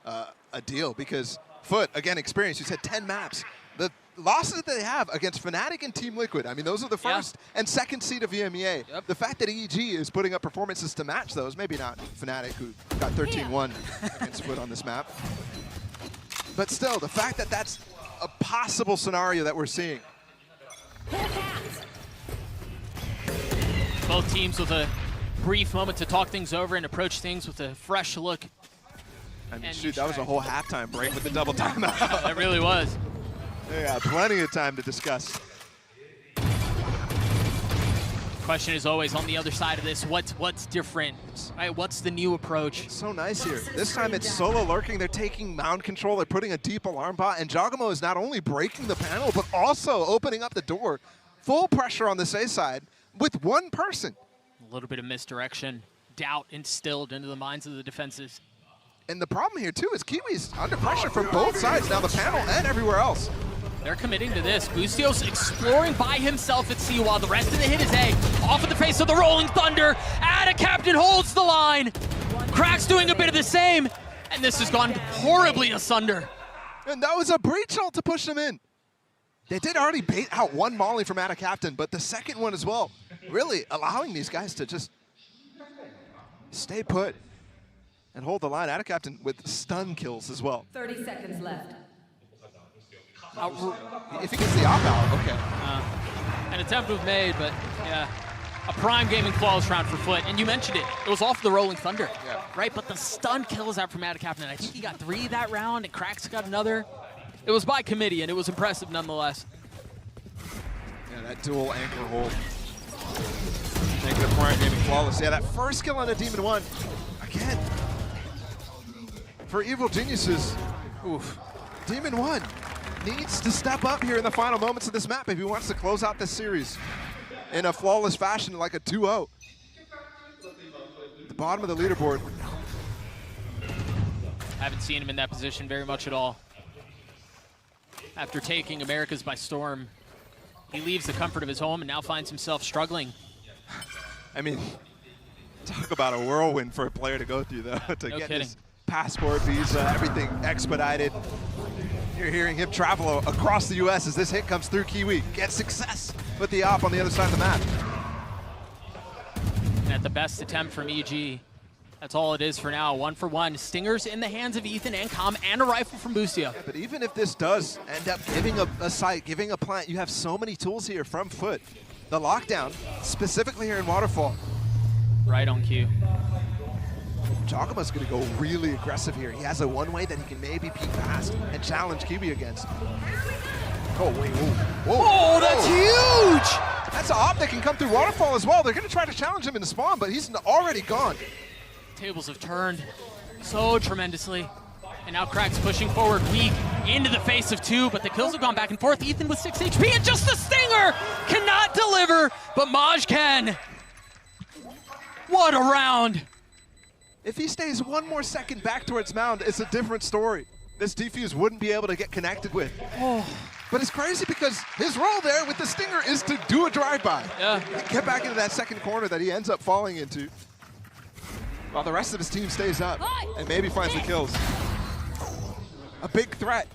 a deal, because FUT, again, experience, you said 10 maps. The losses that they have against Fnatic and Team Liquid, I mean, those are the first and second seed of EMEA. Yep. The fact that EG is putting up performances to match those, maybe not Fnatic, who got 13-1 against FUT on this map. But still, the fact that that's a possible scenario that we're seeing. Both teams with a brief moment to talk things over and approach things with a fresh look. I mean, shoot, that was a whole halftime break with the double timeout. It really was. Yeah, plenty of time to discuss. Question is always on the other side of this, what's different, right? What's the new approach? So nice here. This time it's solo lurking. They're taking mound control. They're putting a deep alarm bot, and Jogamo is not only breaking the panel, but also opening up the door. Full pressure on this A side with one person. A little bit of misdirection, doubt instilled into the minds of the defenses. And the problem here, too, is Kiwi's under pressure from both sides, now the panel and everywhere else. They're committing to this. Bustio's exploring by himself at C while the rest of the hit is A. Off in the face of the Rolling Thunder. ASE Captain holds the line. Crack's doing a bit of the same. And this has gone horribly asunder. And that was a breach ult to push them in. They did already bait out one Molly from ASE Captain, but the second one as well, really allowing these guys to just stay put and hold the line. ASE Captain with stun kills as well. 30 seconds left. If he gets the op-out, okay. An attempt was made, but yeah. A prime gaming flawless round for FUT. And you mentioned it. It was off the Rolling Thunder, right? But the stun kills out from ASE Captain. I think he got 3 that round, and Cracks got another. It was by committee, and it was impressive nonetheless. Yeah, that dual anchor hold. Making it prime gaming flawless. Yeah, that first kill on a Demon 1. Again, for Evil Geniuses, oof. Demon 1 needs to step up here in the final moments of this map if he wants to close out this series in a flawless fashion like a 2-0. The bottom of the leaderboard. I haven't seen him in that position very much at all. After taking Americas by storm, he leaves the comfort of his home and now finds himself struggling. I mean, talk about a whirlwind for a player to go through, though, to get his passport, visa, everything expedited. You're hearing him travel across the U.S. as this hit comes through Kiwi. Get success with the op on the other side of the map. And at the best attempt from EG, that's all it is for now. 1 for 1. Stingers in the hands of Ethan and Com, and a rifle from Bustio. Yeah, but even if this does end up giving a site, giving a plant, you have so many tools here from FUT. The lockdown, specifically here in Waterfall. Right on cue. Jagamo's going to go really aggressive here. He has a one-way that he can maybe peek past and challenge Kiwi against. Oh, wait, whoa. Oh, that's huge! That's an op that can come through Waterfall as well. They're going to try to challenge him in the spawn, but he's already gone. Tables have turned so tremendously. And now Crack's pushing forward weak into the face of 2, but the kills have gone back and forth. Ethan with 6 HP, and just the Stinger cannot deliver, but Maj can. What a round. If he stays one more second back towards Mound, it's a different story. This defuse wouldn't be able to get connected with. Oh. But it's crazy because his role there with the Stinger is to do a drive-by. Yeah. Get back into that second corner that he ends up falling into, while the rest of his team stays up and maybe finds the kills. A big threat.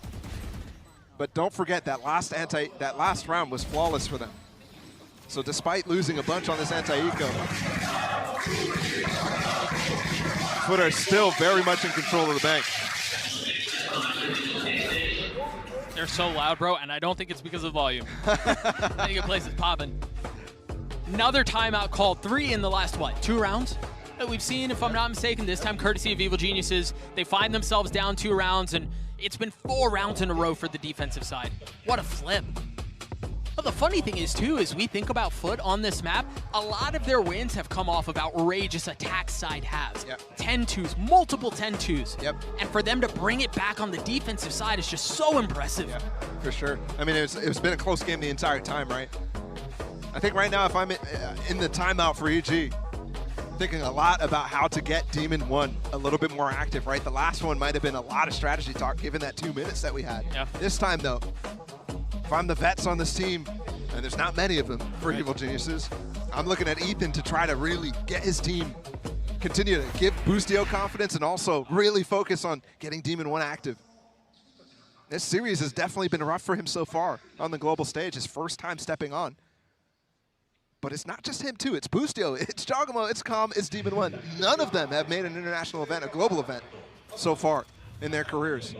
But don't forget that last round was flawless for them. So despite losing a bunch on this anti-eco, FUT are still very much in control of the bank. They're so loud, bro, and I don't think it's because of volume. I think the place is popping. Another timeout called, 3 in the last, what, 2 rounds that we've seen, if I'm not mistaken, this time courtesy of Evil Geniuses. They find themselves down 2 rounds, and it's been 4 rounds in a row for the defensive side. What a flip. But the funny thing is, too, is we think about FUT on this map, a lot of their wins have come off of outrageous attack side halves. Yep. 10-2s, multiple 10-2s. Yep. And for them to bring it back on the defensive side is just so impressive. Yeah, for sure. I mean, it's been a close game the entire time, right? I think right now, if I'm in the timeout for EG, thinking a lot about how to get Demon 1 a little bit more active, right? The last one might have been a lot of strategy talk given that 2 minutes that we had. Yeah. This time, though, if I'm the vets on this team, and there's not many of them for Evil Geniuses, I'm looking at Ethan to try to really get his team, continue to give Boostio confidence, and also really focus on getting Demon 1 active. This series has definitely been rough for him so far on the global stage, his first time stepping on. But it's not just him, too. It's Boostio, it's Jogamo, it's Calm, it's Demon 1. None of them have made an international event, a global event, so far in their careers.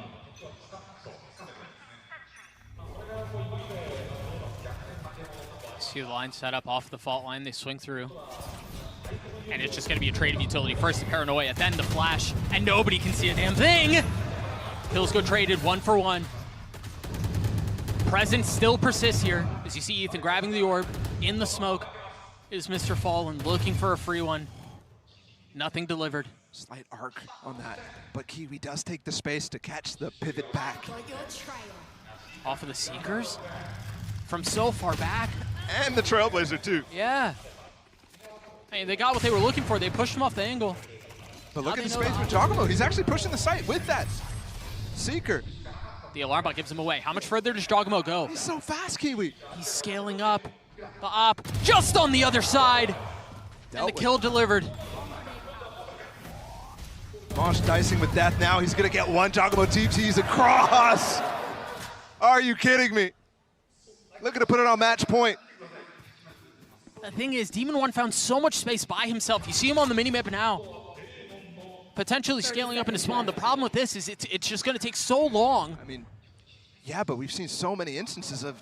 See the line set up off the fault line. They swing through. And it's just going to be a trade of utility. First the Paranoia, then the Flash, and nobody can see a damn thing. Hills go traded 1 for 1. Presence still persists here as you see Ethan grabbing the orb in the smoke. Is Mr. Fallen looking for a free one? Nothing delivered. Slight arc on that, but Kiwi does take the space to catch the pivot back. Off of the Seekers? From so far back. And the Trailblazer, too. Yeah. Hey, they got what they were looking for. They pushed him off the angle. But look at the space with Jogamo. He's actually pushing the site with that Seeker. The alarm bot gives him away. How much further does Jogamo go? He's so fast, Kiwi. He's scaling up. The op just on the other side. And the kill delivered. Mosh dicing with death now. He's going to get one. Jogamo TTs across. Are you kidding me? Looking to put it on match point. The thing is, Demon 1 found so much space by himself. You see him on the minimap now. Potentially scaling up into spawn. The problem with this is it's just going to take so long. I mean, yeah, but we've seen so many instances of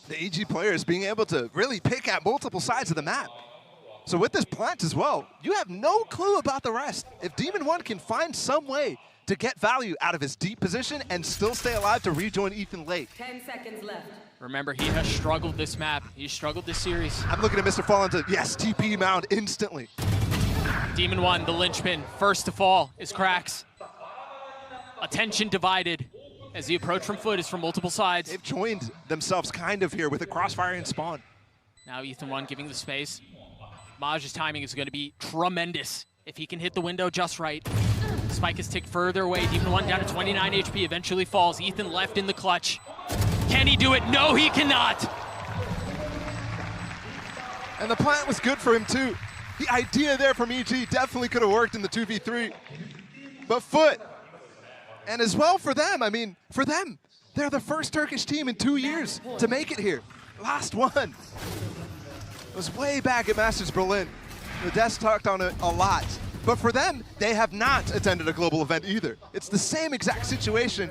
the EG players being able to really pick at multiple sides of the map. So with this plant as well, you have no clue about the rest. If Demon 1 can find some way to get value out of his deep position and still stay alive to rejoin Ethan late. 10 seconds left. Remember, he has struggled this map. He's struggled this series. I'm looking at Mr. Fallen to, yes, TP mound instantly. Demon 1, the linchpin, first to fall is Cracks. Attention divided as the approach from FUT is from multiple sides. They've joined themselves kind of here with a crossfire and spawn. Now Ethan 1 giving the space. Maj's timing is going to be tremendous if he can hit the window just right. Spike is ticked further away. Demon 1 down to 29 HP, eventually falls. Ethan left in the clutch. Can he do it? No, he cannot. And the plant was good for him too. The idea there from EG definitely could have worked in the 2v3. But FUT, and as well for them, I mean, for them, they're the first Turkish team in 2 years to make it here. Last one. It was way back at Masters Berlin. The desk talked on it a lot. But for them, they have not attended a global event either. It's the same exact situation,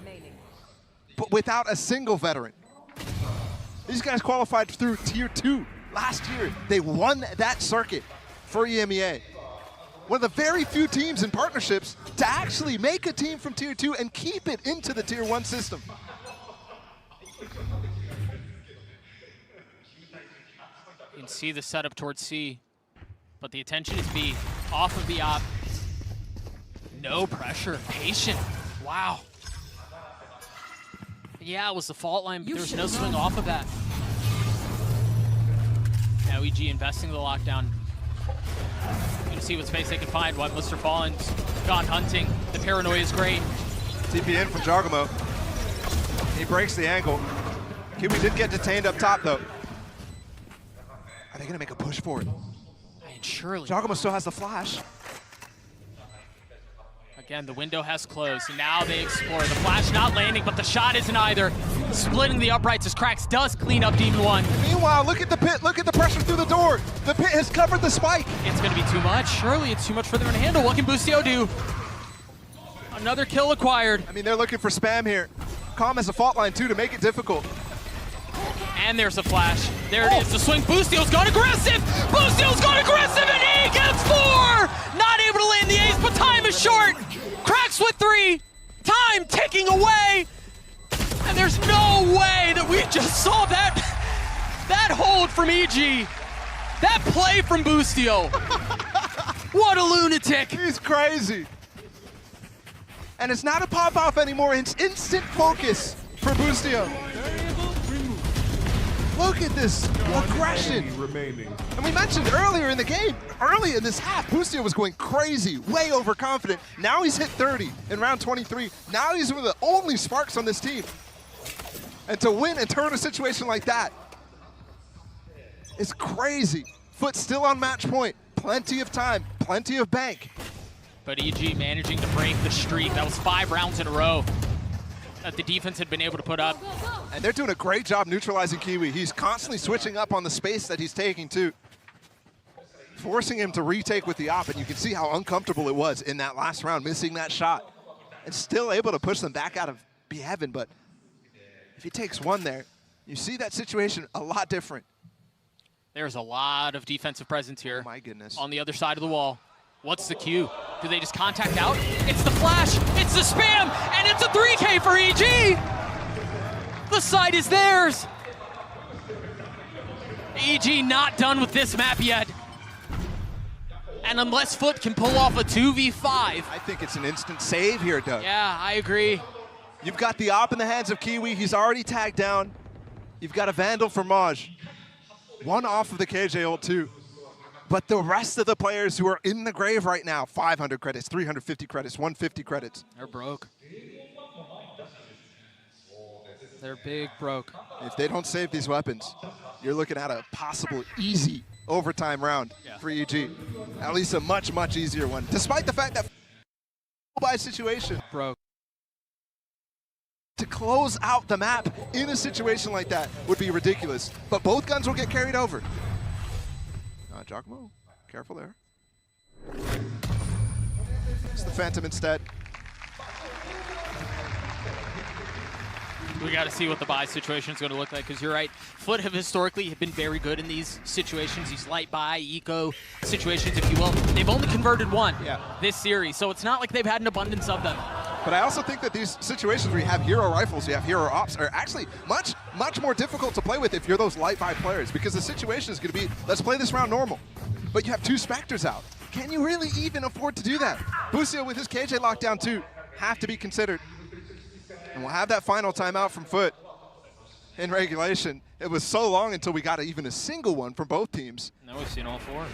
but without a single veteran. These guys qualified through Tier 2 last year. They won that circuit for EMEA. One of the very few teams in partnerships to actually make a team from Tier 2 and keep it into the Tier 1 system. You can see the setup towards C, but the attention is B, off of the op. No pressure, patient, wow. Yeah, it was the fault line, but there was no swing off of that. Now EG investing the lockdown. Gonna see what space they can find, what Mr. Fallen's gone hunting. The paranoia is great. TP in from Jogamo. He breaks the angle. Kiwi did get detained up top though. Are they gonna make a push for it? And surely. Jogamo still has the flash. Again, the window has closed, and now they explore. The flash not landing, but the shot isn't either. Splitting the uprights as Cracks does clean up Demon 1. Meanwhile, look at the pit, look at the pressure through the door. The pit has covered the spike. It's gonna be too much. Surely it's too much for them to handle. What can Boostio do? Another kill acquired. I mean, they're looking for spam here. Calm has a fault line too to make it difficult. And there's a flash. There it is, the swing. Boostio's gone aggressive! Boostio's gone aggressive, and he gets 4! Not able to land the ace, but time is short. Cracks with 3. Time ticking away. And there's no way that we just saw that hold from EG. That play from Boostio. What a lunatic. He's crazy. And it's not a pop-off anymore, it's instant focus for Boostio. Look at this aggression. And we mentioned earlier in the game, early in this half, Boostio was going crazy, way overconfident. Now he's hit 30 in round 23. Now he's one of the only sparks on this team. And to win and turn a situation like that is crazy. FUT still on match point, plenty of time, plenty of bank. But EG managing to break the streak. That was 5 rounds in a row that the defense had been able to put up. And they're doing a great job neutralizing Kiwi. He's constantly switching up on the space that he's taking too, forcing him to retake with the op, and you can see how uncomfortable it was in that last round, missing that shot, and still able to push them back out of heaven. But if he takes one there, you see that situation a lot different. There's a lot of defensive presence here. Oh my goodness. On the other side of the wall. What's the cue? Do they just contact out? It's the flash, it's the spam, and it's a 3K for EG! The site is theirs! EG not done with this map yet. And unless FUT can pull off a 2v5. I think it's an instant save here, Doug. Yeah, I agree. You've got the op in the hands of Kiwi. He's already tagged down. You've got a Vandal for Maj. One off of the KJ ult too. But the rest of the players who are in the grave right now, 500 credits, 350 credits, 150 credits. They're broke. They're big broke. If they don't save these weapons, you're looking at a possible easy overtime round for EG. At least a much, much easier one. Despite the fact that by situation. Broke. To close out the map in a situation like that would be ridiculous. But both guns will get carried over. Giacomo, careful there. It's the Phantom instead. We got to see what the buy situation is going to look like, because you're right. FUT have historically been very good in these situations, these light buy, eco situations, if you will. They've only converted one this series, so it's not like they've had an abundance of them. But I also think that these situations where you have hero rifles, you have hero ops, are actually much, much more difficult to play with if you're those light buy players, because the situation is going to be, let's play this round normal. But you have 2 Spectres out. Can you really even afford to do that? Boostio with his KJ lockdown too, have to be considered. And we'll have that final timeout from FUT in regulation. It was so long until we got even a single one from both teams. Now we've seen all 4.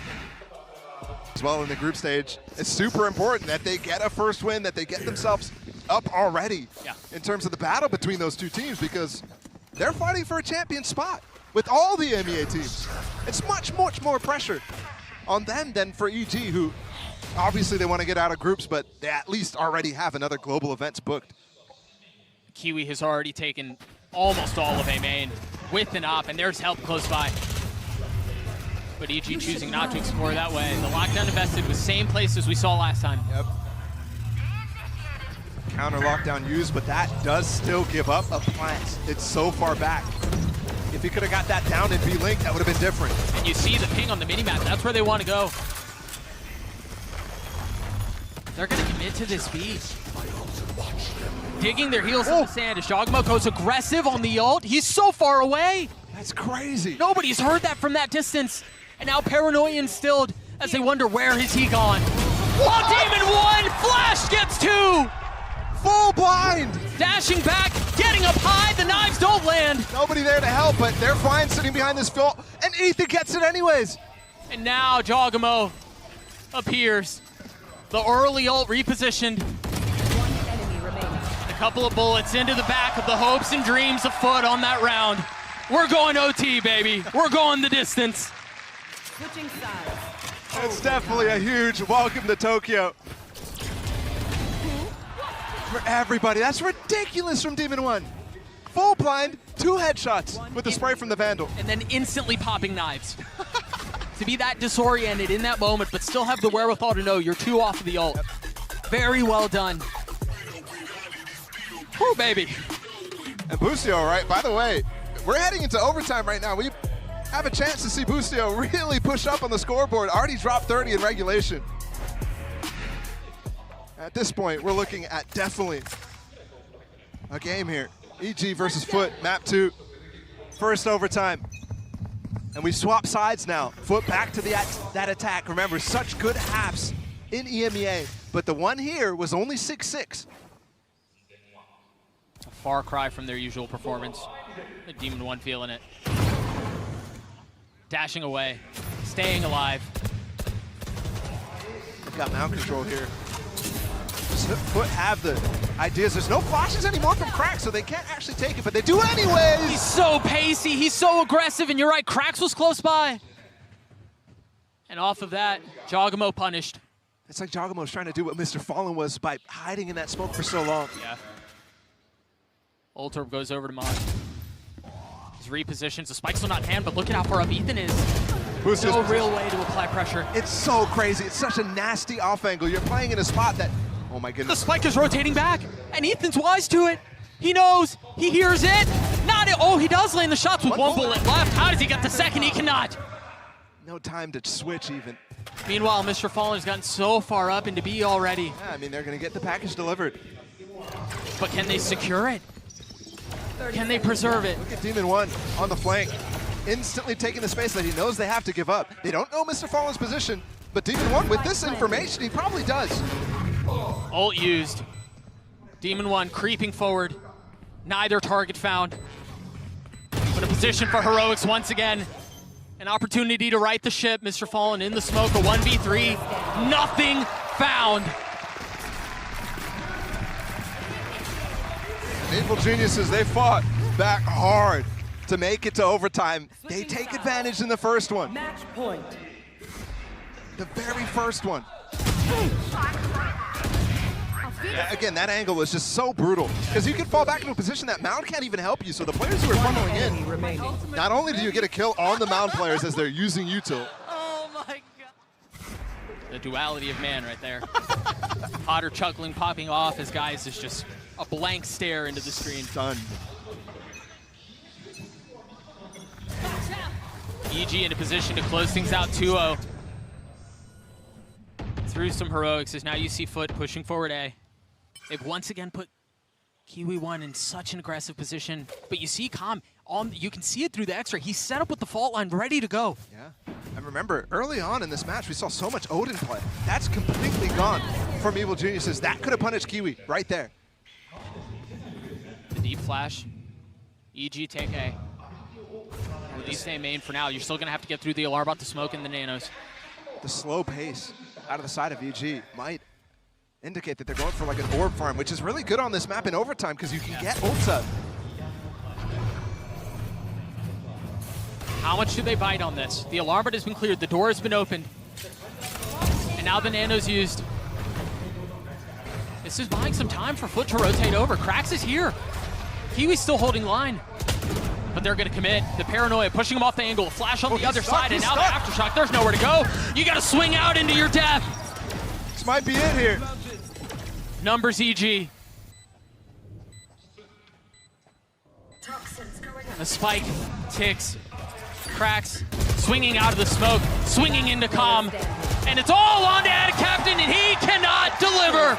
As well in the group stage, it's super important that they get a first win, that they get themselves up already in terms of the battle between those 2 teams, because they're fighting for a champion spot with all the MEA teams. It's much, much more pressure on them than for EG, who obviously they want to get out of groups, but they at least already have another global events booked. Kiwi has already taken almost all of A main with an op, and there's help close by. But EG choosing not to explore that way. The lockdown invested was same place as we saw last time. Yep. Counter lockdown used, but that does still give up a plant. It's so far back. If he could have got that down in B-Link, that would have been different. And you see the ping on the minimap. That's where they want to go. They're going to commit to this B. Digging their heels in the sand as Giacomo goes aggressive on the ult. He's so far away. That's crazy. Nobody's heard that from that distance. And now paranoia instilled as they wonder, where has he gone? Oh, Demon 1! Flash gets 2! Full blind! Dashing back, getting up high, the knives don't land. Nobody there to help, but they're fine sitting behind this fill, and Ethan gets it anyways. And now Giacomo appears. The early ult repositioned. One enemy remaining. A couple of bullets into the back of the hopes and dreams of FUT on that round. We're going OT, baby. We're going the distance. Switching sides. It's definitely a huge welcome to Tokyo. for everybody. That's ridiculous from Demon One. Full blind, 2 headshots with the spray from the Vandal. And then instantly popping knives. To be that disoriented in that moment, but still have the wherewithal to know you're 2 off of the ult. Very well done. Woo, baby. And Bustio, right, by the way, we're heading into overtime right now. We have a chance to see Bustio really push up on the scoreboard. Already dropped 30 in regulation. At this point, we're looking at definitely a game here. EG versus FUT, map 2, first overtime. And we swap sides now. FUT back to that attack. Remember, such good halves in EMEA, but the one here was only 6-6. A far cry from their usual performance. The Demon One feeling it. Dashing away, staying alive. We've got mount control here. FUT have the ideas. There's no flashes anymore from Crack, so they can't actually take it, but they do anyways. He's so pacey, he's so aggressive, and you're right, Cracks was close by. And off of that, Jogamo punished. It's like Jogamo's trying to do what Mr. Fallen was by hiding in that smoke for so long. Yeah. Ultorb goes over to Mon. He's repositions, the spike's still not in hand, but look at how far up Ethan is. No real way to apply pressure. It's so crazy. It's such a nasty off angle. You're playing in a spot that, oh my goodness. The spike is rotating back, and Ethan's wise to it. He knows, he hears it. Not it. Oh, he does land the shots with one bullet left. How does he get the second? He cannot. No time to switch even. Meanwhile, Mr. Fallen has gotten so far up into B already. Yeah, I mean, they're going to get the package delivered. But can they secure it? Can they preserve it? Look at Demon One on the flank, instantly taking the space that he knows they have to give up. They don't know Mr. Fallen's position, but Demon One, with this information, he probably does. Ult used. Demon One creeping forward. Neither target found. But a position for Heroics once again. An opportunity to right the ship. Mr. Fallen in the smoke, a 1v3. Nothing found. Evil Geniuses, they fought back hard to make it to overtime. They take advantage in the first one. Match point. The very first one. Yeah, again, that angle was just so brutal because you can fall back into a position that Mound can't even help you. So the players who are funneling in, not only do you get a kill on the Mound players as they're using you to. Oh my god. The duality of man right there. Potter chuckling, popping off. His guys is just a blank stare into the screen. Done. EG in a position to close things out 2-0. Through some heroics as now you see FUT pushing forward A. They've once again put Kiwi One in such an aggressive position, but you see Calm, you can see it through the X-ray. He's set up with the fault line ready to go. Yeah, and remember, early on in this match, we saw so much Odin play. That's completely gone from Evil Geniuses. That could have punished Kiwi right there. The deep flash. EG take A. At least stay main for now. You're still going to have to get through the alarm about the smoke and the nanos. The slow pace out of the side of EG might indicate that they're going for like an orb farm, which is really good on this map in overtime because you can get ults up. How much do they bite on this? The alarm bot has been cleared, the door has been opened, and now the nano's used. This is buying some time for FUT to rotate over. Krax is here. Kiwi's still holding line, but they're gonna commit. The paranoia pushing him off the angle, flash on the other side, and now the aftershock. There's nowhere to go. You gotta swing out into your death. This might be it here. Numbers EG. The spike ticks. Cracks, swinging out of the smoke, swinging into Calm, and it's all on to Ad Captain, and he cannot deliver.